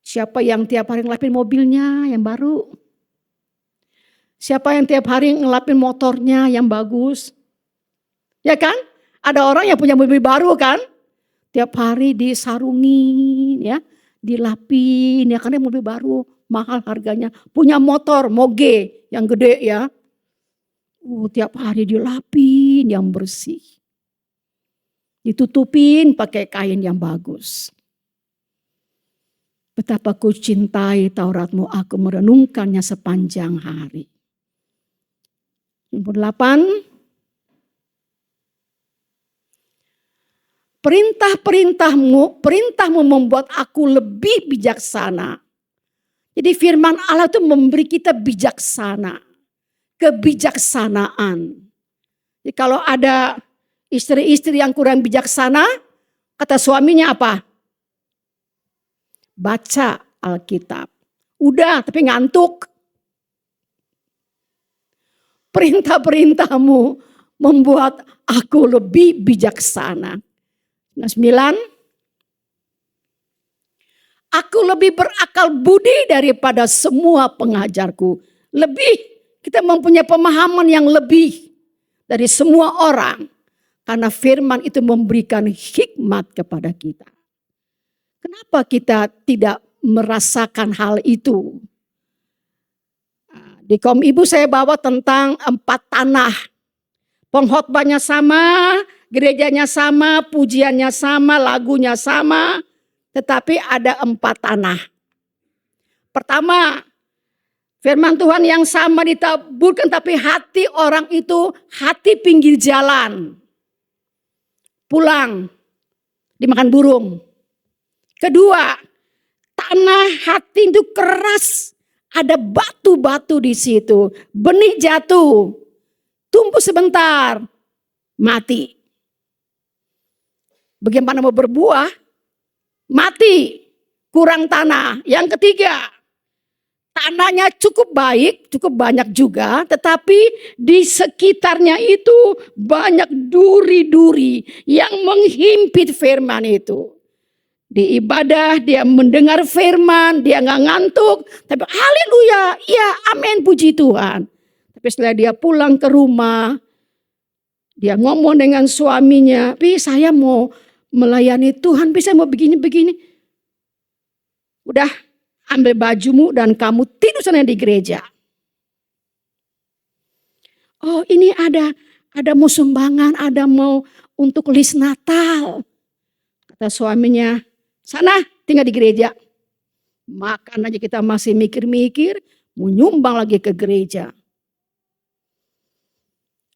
Siapa yang tiap hari ngelapin mobilnya yang baru? Siapa yang tiap hari ngelapin motornya yang bagus? Ya kan? Ada orang yang punya mobil baru kan? Tiap hari disarungin ya, dilapin ya karena mobil baru mahal harganya. Punya motor moge yang gede ya. Tiap hari dilapin yang bersih. Ditutupin pakai kain yang bagus. Betapa ku cintai Tauratmu, aku merenungkannya sepanjang hari. Nomor 8. Perintahmu membuat aku lebih bijaksana. Jadi firman Allah itu memberi kita bijaksana. Kebijaksanaan. Jadi kalau ada istri-istri yang kurang bijaksana, kata suaminya apa? Baca Alkitab. Udah, tapi ngantuk. Perintah-perintahmu membuat aku lebih bijaksana. Nah 9. Aku lebih berakal budi daripada semua pengajarku. Lebih, kita mempunyai pemahaman yang lebih dari semua orang. Karena firman itu memberikan hikmat kepada kita. Kenapa kita tidak merasakan hal itu? Di kaum ibu saya bawa tentang 4 tanah. Pengkhotbahnya sama, gerejanya sama, pujiannya sama, lagunya sama. Tetapi ada 4 tanah. Pertama, firman Tuhan yang sama ditaburkan tapi hati orang itu hati pinggir jalan. Pulang, dimakan burung. Kedua, tanah hati itu keras, ada batu-batu di situ. Benih jatuh, tumbuh sebentar, mati. Bagaimana mau berbuah? Mati, kurang tanah. Yang ketiga, tanahnya cukup baik, cukup banyak juga, tetapi di sekitarnya itu banyak duri-duri yang menghimpit firman itu. Di ibadah dia mendengar firman, dia nggak ngantuk, tapi haleluya, ya amin puji Tuhan. Tapi setelah dia pulang ke rumah, dia ngomong dengan suaminya, "Pi, saya mau melayani Tuhan, bisa mau begini-begini." Udah, ambil bajumu dan kamu tidur sana di gereja. Oh, ini ada mau sumbangan, ada mau untuk list Natal. Kata suaminya, sana tinggal di gereja. Makan aja kita masih mikir-mikir, mau nyumbang lagi ke gereja.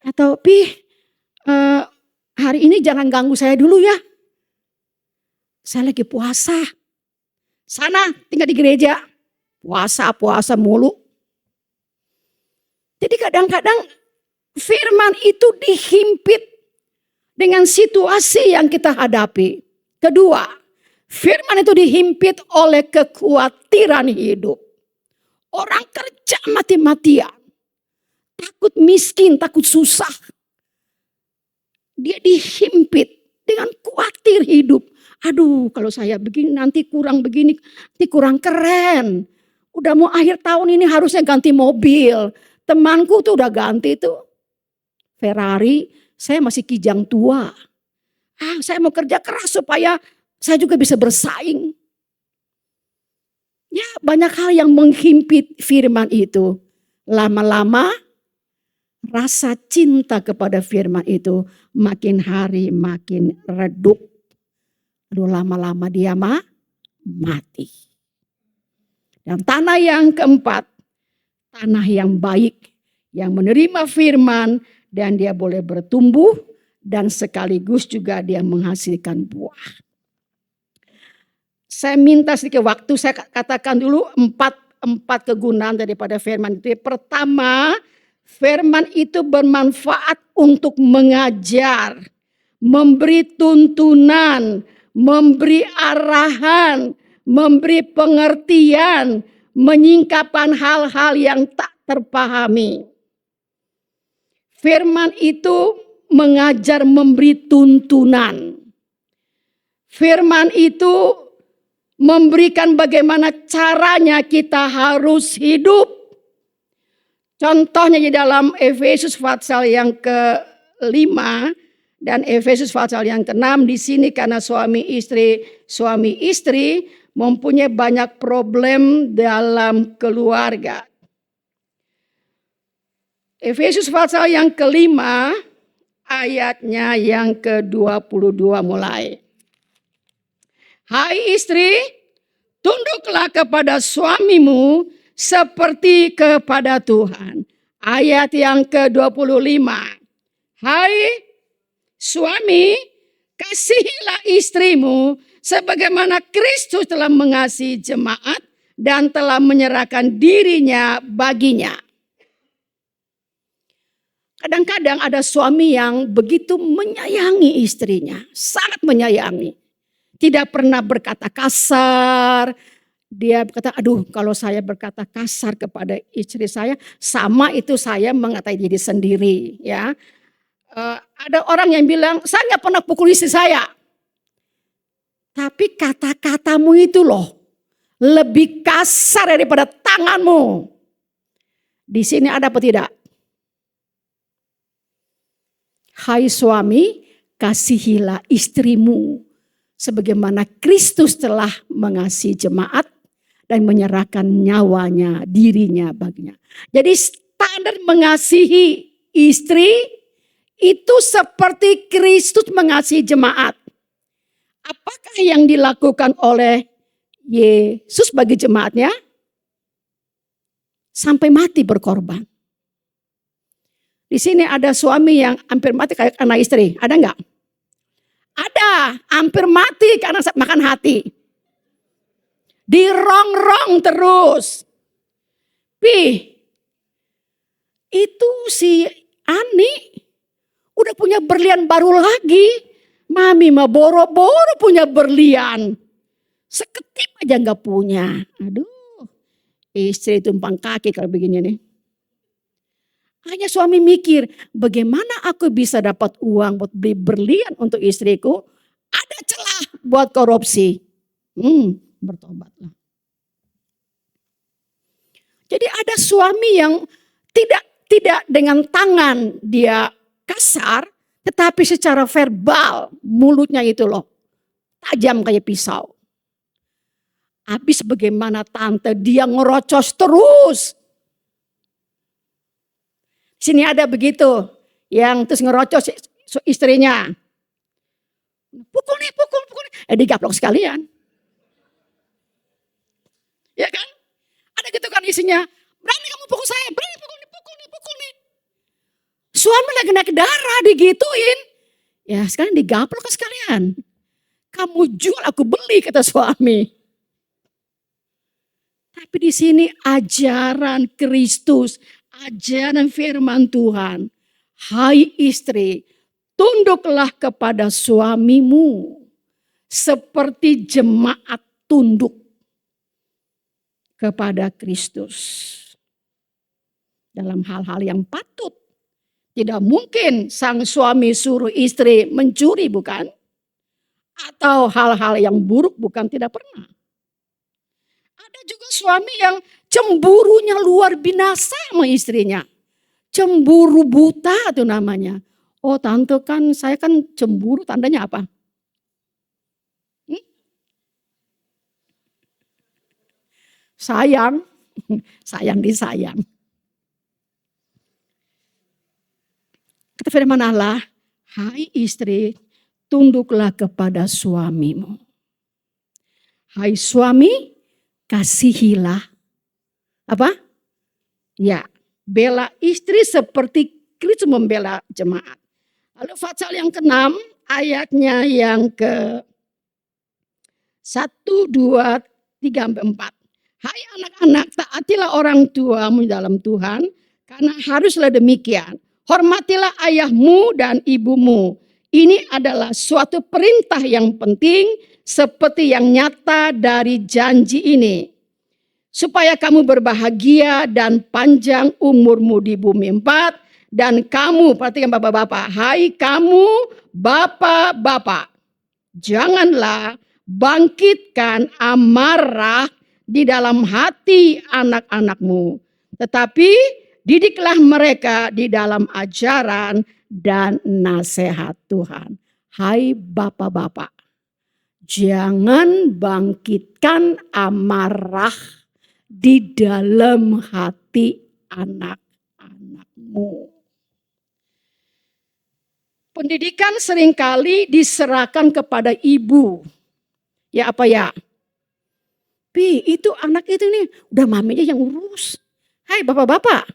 Atau hari ini jangan ganggu saya dulu ya. Saya lagi puasa. Sana tinggal di gereja. Puasa mulu. Jadi kadang-kadang firman itu dihimpit dengan situasi yang kita hadapi. Kedua, firman itu dihimpit oleh kekhawatiran hidup. Orang kerja mati-matian. Takut miskin, takut susah. Dia dihimpit dengan khawatir hidup. Aduh, kalau saya begini nanti kurang begini, nanti kurang keren. Udah mau akhir tahun ini harusnya ganti mobil. Temanku tuh udah ganti tuh Ferrari, saya masih kijang tua. Saya mau kerja keras supaya saya juga bisa bersaing. Ya, banyak hal yang menghimpit firman itu. Lama-lama rasa cinta kepada firman itu makin hari makin redup. Aduh, lama-lama dia mati. Dan tanah yang keempat, tanah yang baik, yang menerima firman dan dia boleh bertumbuh dan sekaligus juga dia menghasilkan buah. Saya minta sedikit waktu, saya katakan dulu empat kegunaan daripada firman itu. Pertama, firman itu bermanfaat untuk mengajar, memberi tuntunan, memberi arahan, memberi pengertian, menyingkapkan hal-hal yang tak terpahami. Firman itu mengajar, memberi tuntunan. Firman itu memberikan bagaimana caranya kita harus hidup. Contohnya di dalam Efesus pasal yang ke-5 dan Efesus pasal yang ke-6, di sini karena suami istri mempunyai banyak problem dalam keluarga. Efesus pasal yang ke-5 ayatnya yang ke-22 mulai. Hai istri, tunduklah kepada suamimu seperti kepada Tuhan. Ayat yang ke-25. Hai suami, kasihilah istrimu sebagaimana Kristus telah mengasihi jemaat dan telah menyerahkan dirinya baginya. Kadang-kadang ada suami yang begitu menyayangi istrinya, sangat menyayangi. Tidak pernah berkata kasar. Dia berkata, aduh kalau saya berkata kasar kepada istri saya, sama itu saya mengatai diri sendiri. Ya, ada orang yang bilang, saya nggak pernah pukul istri saya. Tapi kata-katamu itu loh, lebih kasar daripada tanganmu. Di sini ada apa tidak? Hai suami, kasihilah istrimu sebagaimana Kristus telah mengasihi jemaat dan menyerahkan nyawanya, dirinya baginya. Jadi standar mengasihi istri itu seperti Kristus mengasihi jemaat. Apakah yang dilakukan oleh Yesus bagi jemaatnya? Sampai mati berkorban. Di sini ada suami yang hampir mati karena istri, ada enggak? Ada, hampir mati karena makan hati. Dirongrong terus. Itu si Ani udah punya berlian baru lagi. Mami mah boro-boro punya berlian. Seketip aja gak punya. Aduh, istri tumpang kaki kalau begini nih. Hanya suami mikir, bagaimana aku bisa dapat uang buat beli berlian untuk istriku? Ada celah buat korupsi. Bertobatlah. Jadi ada suami yang tidak dengan tangan dia kasar, tetapi secara verbal mulutnya itu loh tajam kayak pisau. Habis bagaimana tante dia ngerocos terus. Sini ada begitu, yang terus ngerocos istrinya. Pukul nih. Digaplok sekalian. Ya kan? Ada gitu kan isinya, berani kamu pukul saya, berani pukul nih. Suami naik darah digituin. Ya sekarang digaplok sekalian. Kamu jual aku beli kata suami. Tapi di sini ajaran Kristus, ajaran firman Tuhan. Hai istri, tunduklah kepada suamimu seperti jemaat tunduk kepada Kristus. Dalam hal-hal yang patut. Tidak mungkin sang suami suruh istri mencuri, bukan? Atau hal-hal yang buruk, bukan, tidak pernah. Ada juga suami yang cemburunya luar binasa sama istrinya. Cemburu buta itu namanya. Oh tante kan, saya kan cemburu, tandanya apa? Sayang, sayang disayang. Kata firman Allah, hai istri, tunduklah kepada suamimu. Hai suami, kasihilah. Apa? Ya, bela istri seperti Kristus membela jemaat. Lalu pasal yang ke-6, ayatnya yang ke 1, 2, 3, 4. Hai anak-anak, taatilah orang tuamu dalam Tuhan, karena haruslah demikian. Hormatilah ayahmu dan ibumu. Ini adalah suatu perintah yang penting seperti yang nyata dari janji ini. Supaya kamu berbahagia dan panjang umurmu di bumi 4. Dan kamu, perhatikan bapak-bapak. Hai kamu bapak-bapak. Janganlah bangkitkan amarah di dalam hati anak-anakmu. Tetapi didiklah mereka di dalam ajaran dan nasihat Tuhan. Hai bapak-bapak, jangan bangkitkan amarah di dalam hati anak-anakmu. Pendidikan seringkali diserahkan kepada ibu. Ya apa ya? Pi, itu anak itu nih, udah maminya yang urus. Hai bapak-bapak,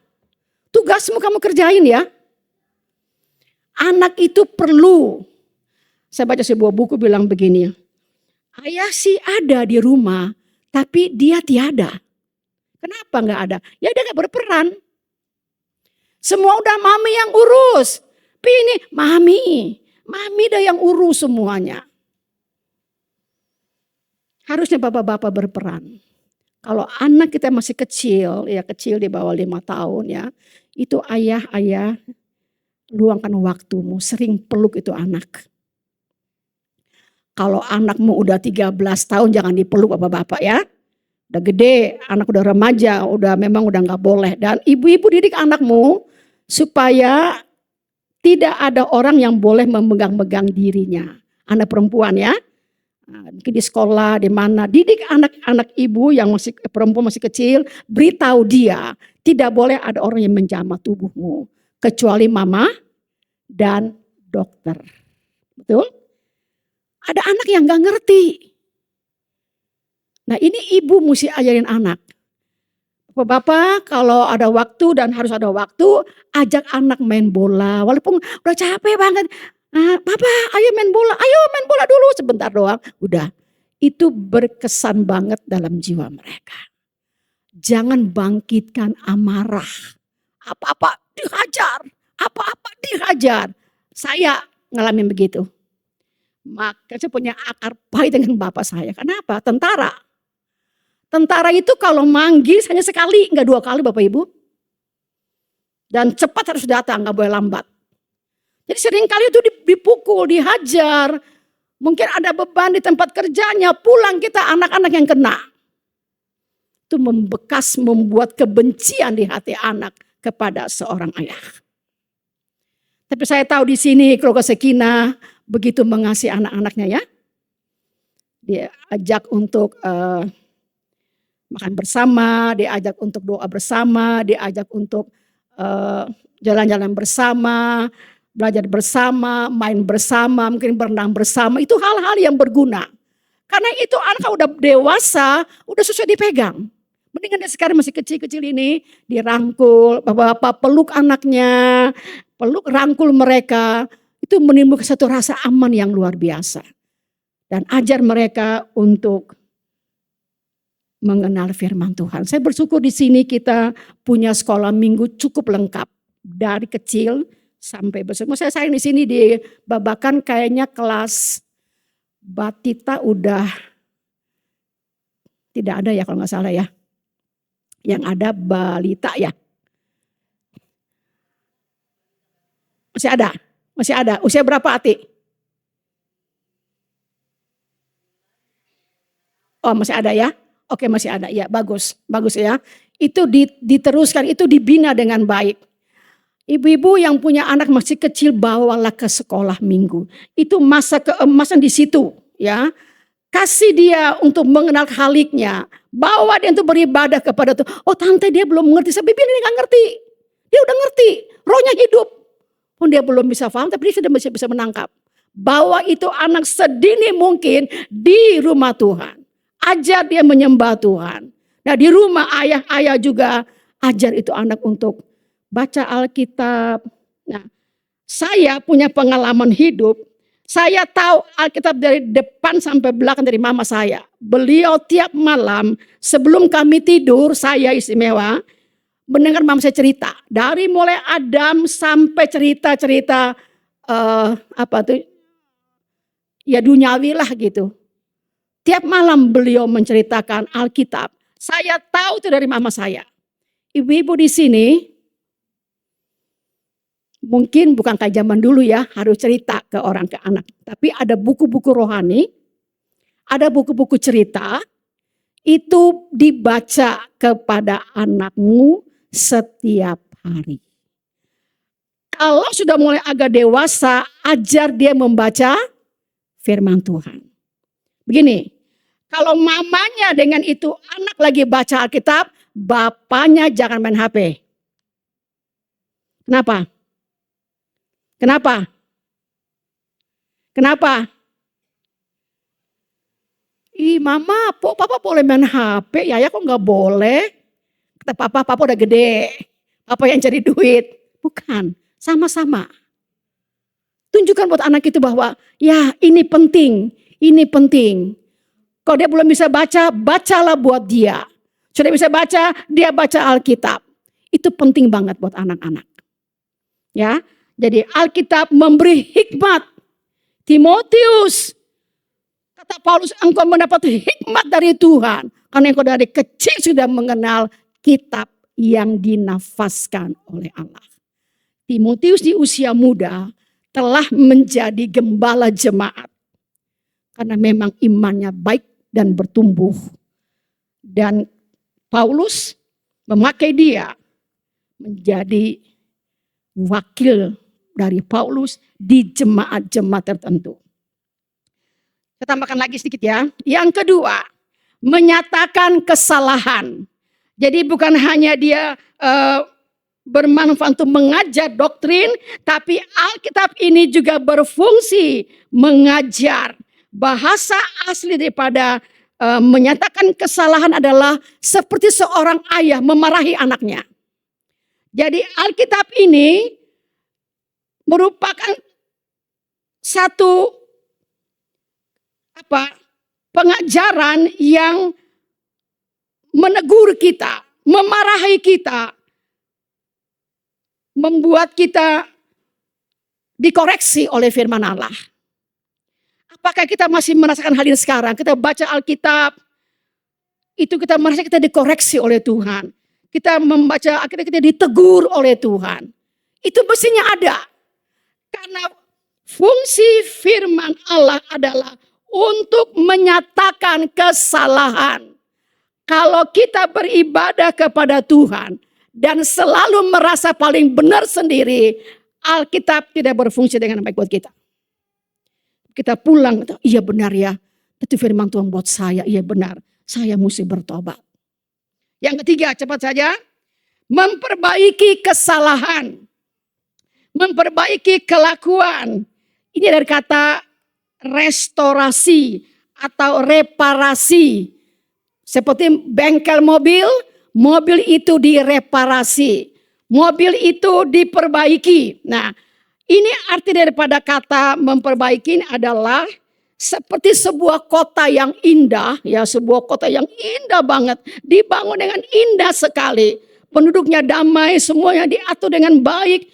tugasmu kamu kerjain ya. Anak itu perlu. Saya baca sebuah buku bilang begini. Ayah sih ada di rumah, tapi dia tiada. Kenapa gak ada? Ya dia gak berperan. Semua udah mami yang urus. Pi ini mami dah yang urus semuanya. Harusnya bapak-bapak berperan. Kalau anak kita masih kecil, ya kecil di bawah 5 tahun ya. Itu ayah, luangkan waktumu, sering peluk itu anak. Kalau anakmu udah 13 tahun jangan dipeluk bapak-bapak ya. Udah gede, anak udah remaja, memang udah gak boleh. Dan ibu-ibu didik anakmu supaya tidak ada orang yang boleh memegang-megang dirinya. Anak perempuan ya. Mungkin di sekolah, di mana, didik anak-anak ibu yang masih perempuan masih kecil, beritahu dia tidak boleh ada orang yang menjamah tubuhmu kecuali mama dan dokter. Betul? Ada anak yang gak ngerti. Nah ini ibu mesti ajarin anak. Bapak kalau ada waktu dan harus ada waktu, ajak anak main bola. Walaupun udah capek banget. Papa ayo main bola dulu sebentar doang. Udah, itu berkesan banget dalam jiwa mereka. Jangan bangkitkan amarah. Apa-apa dihajar. Saya ngalamin begitu. Maka saya punya akar pahit dengan bapak saya. Kenapa? Tentara itu kalau manggil hanya sekali, enggak 2 kali Bapak Ibu. Dan cepat harus datang, enggak boleh lambat. Jadi seringkali itu dipukul, dihajar. Mungkin ada beban di tempat kerjanya, pulang kita anak-anak yang kena. Itu membekas, membuat kebencian di hati anak kepada seorang ayah. Tapi saya tahu di sini keluarga Sekinah begitu mengasihi anak-anaknya ya. Dia ajak untuk makan bersama, diajak untuk doa bersama, diajak untuk jalan-jalan bersama, belajar bersama, main bersama, mungkin berenang bersama. Itu hal-hal yang berguna. Karena itu anak udah dewasa, udah susah dipegang. Mendingan dia sekarang masih kecil-kecil ini dirangkul, bapak-bapak peluk anaknya, rangkul mereka. Itu menimbulkan satu rasa aman yang luar biasa. Dan ajar mereka untuk mengenal firman Tuhan. Saya bersyukur di sini kita punya sekolah minggu cukup lengkap. Dari kecil sampai besar. Saya di sini di Babakan kayaknya kelas Batita udah tidak ada ya kalau nggak salah ya. Yang ada balita ya. Masih ada. Usia berapa Ati? Oh masih ada ya? Oke masih ada ya, bagus ya. Itu diteruskan, itu dibina dengan baik. Ibu-ibu yang punya anak masih kecil bawalah ke sekolah minggu. Itu masa keemasan di situ ya. Kasih dia untuk mengenal Khaliknya. Bawa dia untuk beribadah kepada Tuhan. Oh tante dia belum mengerti, saya bibi ini gak ngerti. Dia udah ngerti, rohnya hidup. Pun dia belum bisa paham tapi dia sudah bisa menangkap. Bawa itu anak sedini mungkin di rumah Tuhan. Ajar dia menyembah Tuhan. Nah di rumah ayah juga ajar itu anak untuk baca Alkitab. Nah saya punya pengalaman hidup. Saya tahu Alkitab dari depan sampai belakang dari mama saya. Beliau tiap malam sebelum kami tidur, saya istimewa mendengar mama saya cerita. Dari mulai Adam sampai cerita-cerita ya duniawi lah gitu. Tiap malam beliau menceritakan Alkitab. Saya tahu itu dari mama saya. Ibu-ibu di sini mungkin bukan kayak zaman dulu ya, harus cerita ke orang ke anak. Tapi ada buku-buku rohani, ada buku-buku cerita, itu dibaca kepada anakmu setiap hari. Kalau sudah mulai agak dewasa, ajar dia membaca firman Tuhan. Begini, kalau mamanya dengan itu anak lagi baca Alkitab, bapaknya jangan main HP. Kenapa? Mama, papa boleh main HP, ya kok nggak boleh? Kata papa udah gede, papa yang cari duit. Bukan, sama-sama. Tunjukkan buat anak itu bahwa ya ini penting. Kalau dia belum bisa baca, bacalah buat dia. Sudah bisa baca, dia baca Alkitab. Itu penting banget buat anak-anak. Ya, jadi Alkitab memberi hikmat. Timotius, kata Paulus, engkau mendapat hikmat dari Tuhan. Karena engkau dari kecil sudah mengenal kitab yang dinafaskan oleh Allah. Timotius di usia muda telah menjadi gembala jemaat. Karena memang imannya baik dan bertumbuh. Dan Paulus memakai dia menjadi wakil dari Paulus di jemaat-jemaat tertentu. Saya tambahkan lagi sedikit ya. Yang kedua, menyatakan kesalahan. Jadi bukan hanya dia bermanfaat untuk mengajar doktrin, tapi Alkitab ini juga berfungsi mengajar. Bahasa asli daripada menyatakan kesalahan adalah seperti seorang ayah memarahi anaknya. Jadi Alkitab ini merupakan satu pengajaran yang menegur kita, memarahi kita, membuat kita dikoreksi oleh firman Allah. Apakah kita masih merasakan hal ini sekarang? Kita baca Alkitab, itu kita merasa kita dikoreksi oleh Tuhan. Kita membaca Alkitab, kita ditegur oleh Tuhan. Itu mestinya ada. Karena fungsi firman Allah adalah untuk menyatakan kesalahan. Kalau kita beribadah kepada Tuhan dan selalu merasa paling benar sendiri, Alkitab tidak berfungsi dengan baik buat kita. Kita pulang, iya benar ya, itu firman Tuhan buat saya, iya benar, saya mesti bertobat. Yang ketiga, cepat saja, memperbaiki kesalahan, memperbaiki kelakuan. Ini dari kata restorasi atau reparasi. Seperti bengkel mobil, mobil itu direparasi, mobil itu diperbaiki. Nah, ini arti daripada kata memperbaiki adalah seperti sebuah kota yang indah, ya sebuah kota yang indah banget, dibangun dengan indah sekali. Penduduknya damai, semuanya diatur dengan baik,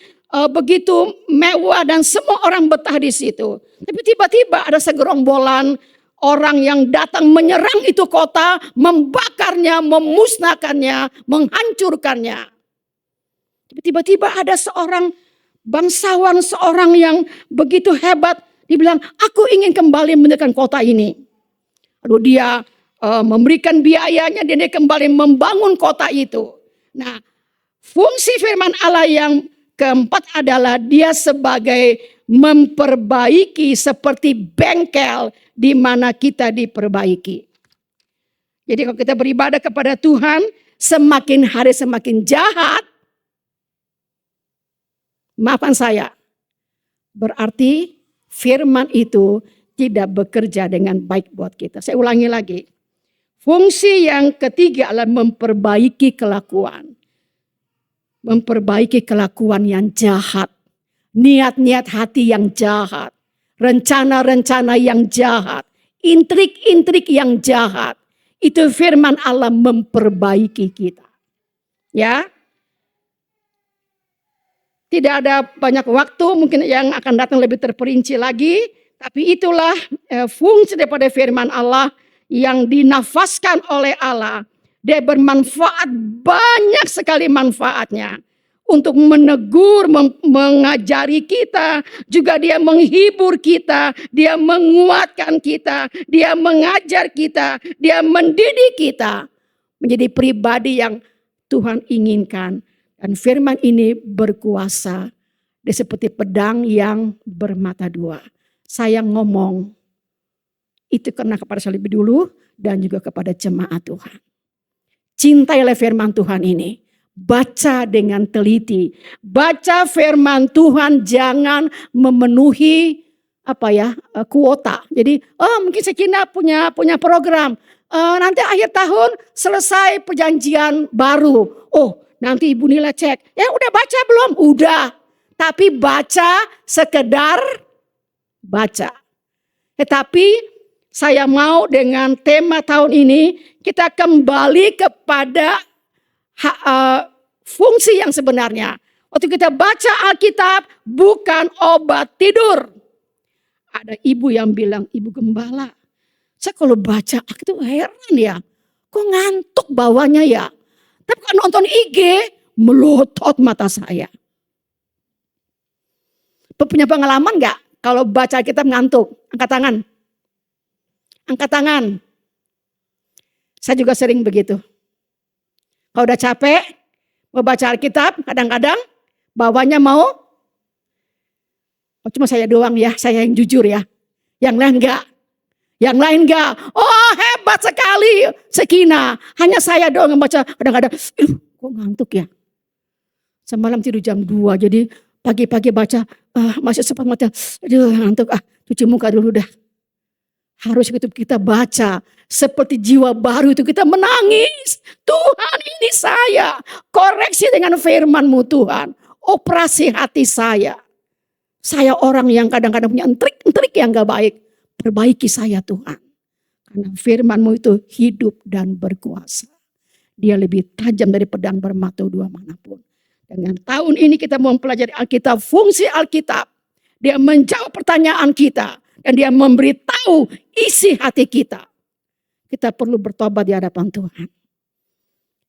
begitu mewah dan semua orang betah di situ. Tapi tiba-tiba ada segerombolan orang yang datang menyerang itu kota, membakarnya, memusnahkannya, menghancurkannya. Tiba-tiba ada seorang bangsawan, seorang yang begitu hebat, dibilang, aku ingin kembali mendirikan kota ini. Lalu dia memberikan biayanya, dan dia kembali membangun kota itu. Nah, fungsi firman Allah yang keempat adalah dia sebagai memperbaiki seperti bengkel di mana kita diperbaiki. Jadi kalau kita beribadah kepada Tuhan, semakin hari semakin jahat, maafkan saya, berarti firman itu tidak bekerja dengan baik buat kita. Saya ulangi lagi. Fungsi yang ketiga adalah memperbaiki kelakuan. Memperbaiki kelakuan yang jahat. Niat-niat hati yang jahat. Rencana-rencana yang jahat. Intrik-intrik yang jahat. Itu firman Allah memperbaiki kita. Ya. Tidak ada banyak waktu mungkin yang akan datang lebih terperinci lagi. Tapi itulah fungsi daripada firman Allah yang dinafaskan oleh Allah. Dia bermanfaat, banyak sekali manfaatnya. Untuk menegur, mengajari kita. Juga dia menghibur kita. Dia menguatkan kita. Dia mengajar kita. Dia mendidik kita. Menjadi pribadi yang Tuhan inginkan. Dan firman ini berkuasa. Dia seperti pedang yang bermata dua. Saya ngomong itu karena kepada saya lebih dulu dan juga kepada jemaat Tuhan. Cintailah firman Tuhan ini. Baca dengan teliti. Baca firman Tuhan, jangan memenuhi kuota. Jadi mungkin Sekina punya program. Nanti akhir tahun selesai perjanjian baru. Nanti Ibu Nila cek, ya udah baca belum? Udah. Tapi baca sekedar baca. Tetapi saya mau dengan tema tahun ini kita kembali kepada fungsi yang sebenarnya. Waktu kita baca Alkitab bukan obat tidur. Ada ibu yang bilang, Ibu Gembala, saya kalau baca Alkitab heran ya. Kok ngantuk bawahnya ya? Tapi kalau nonton IG, melotot mata saya. Punya pengalaman gak? Kalau baca Alkitab ngantuk? Angkat tangan. Angkat tangan. Saya juga sering begitu. Kalau udah capek, mau baca Alkitab, kadang-kadang bawahnya mau. Cuma saya doang ya, saya yang jujur ya. Yang lain enggak. Yang lain enggak. Oh hebat sekali Sekina. Hanya saya doang yang baca. Kadang-kadang kok ngantuk ya. Semalam tidur jam 2. Jadi pagi-pagi baca. Masih sempat mata. Aduh ngantuk. Cuci muka dulu dah. Harus kita baca. Seperti jiwa baru itu kita menangis. Tuhan ini saya. Koreksi dengan firman-Mu Tuhan. Operasi hati saya. Saya orang yang kadang-kadang punya entrik-entrik yang gak baik. Perbaiki saya Tuhan. Karena firman-Mu itu hidup dan berkuasa. Dia lebih tajam dari pedang bermata dua manapun. Dengan tahun ini kita mau mempelajari Alkitab. Fungsi Alkitab. Dia menjawab pertanyaan kita. Dan dia memberitahu isi hati kita. Kita perlu bertobat di hadapan Tuhan.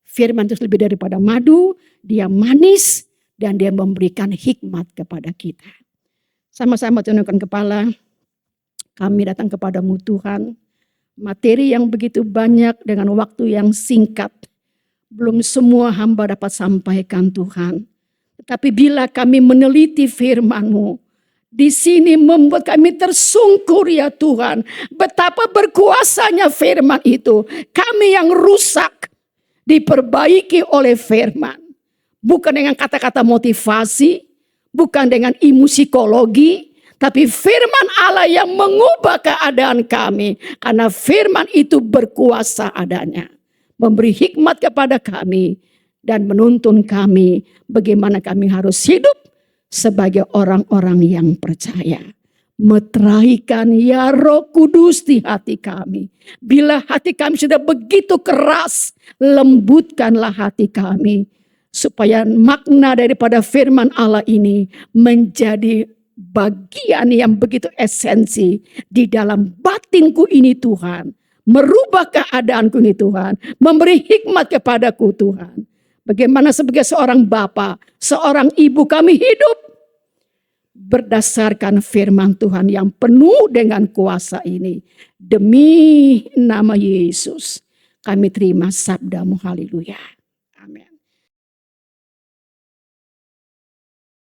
Firman itu lebih daripada madu. Dia manis. Dan dia memberikan hikmat kepada kita. Sama-sama tundukkan kepala. Kami datang kepadamu Tuhan, materi yang begitu banyak dengan waktu yang singkat. Belum semua hamba dapat sampaikan Tuhan. Tetapi bila kami meneliti firman-Mu, di sini membuat kami tersungkur ya Tuhan. Betapa berkuasanya firman itu. Kami yang rusak diperbaiki oleh firman. Bukan dengan kata-kata motivasi, bukan dengan ilmu psikologi. Tapi firman Allah yang mengubah keadaan kami. Karena firman itu berkuasa adanya. memberi hikmat kepada kami, dan menuntun kami bagaimana kami harus hidup sebagai orang-orang yang percaya. Meteraikan ya Roh Kudus di hati kami. Bila hati kami sudah begitu keras, lembutkanlah hati kami. Supaya makna daripada firman Allah ini menjadi bagian yang begitu esensi di dalam batinku ini Tuhan. Merubah keadaanku ini Tuhan. Memberi hikmat kepadaku Tuhan. Bagaimana sebagai seorang bapa, seorang ibu kami hidup berdasarkan firman Tuhan yang penuh dengan kuasa ini. Demi nama Yesus kami terima sabdamu, haleluya.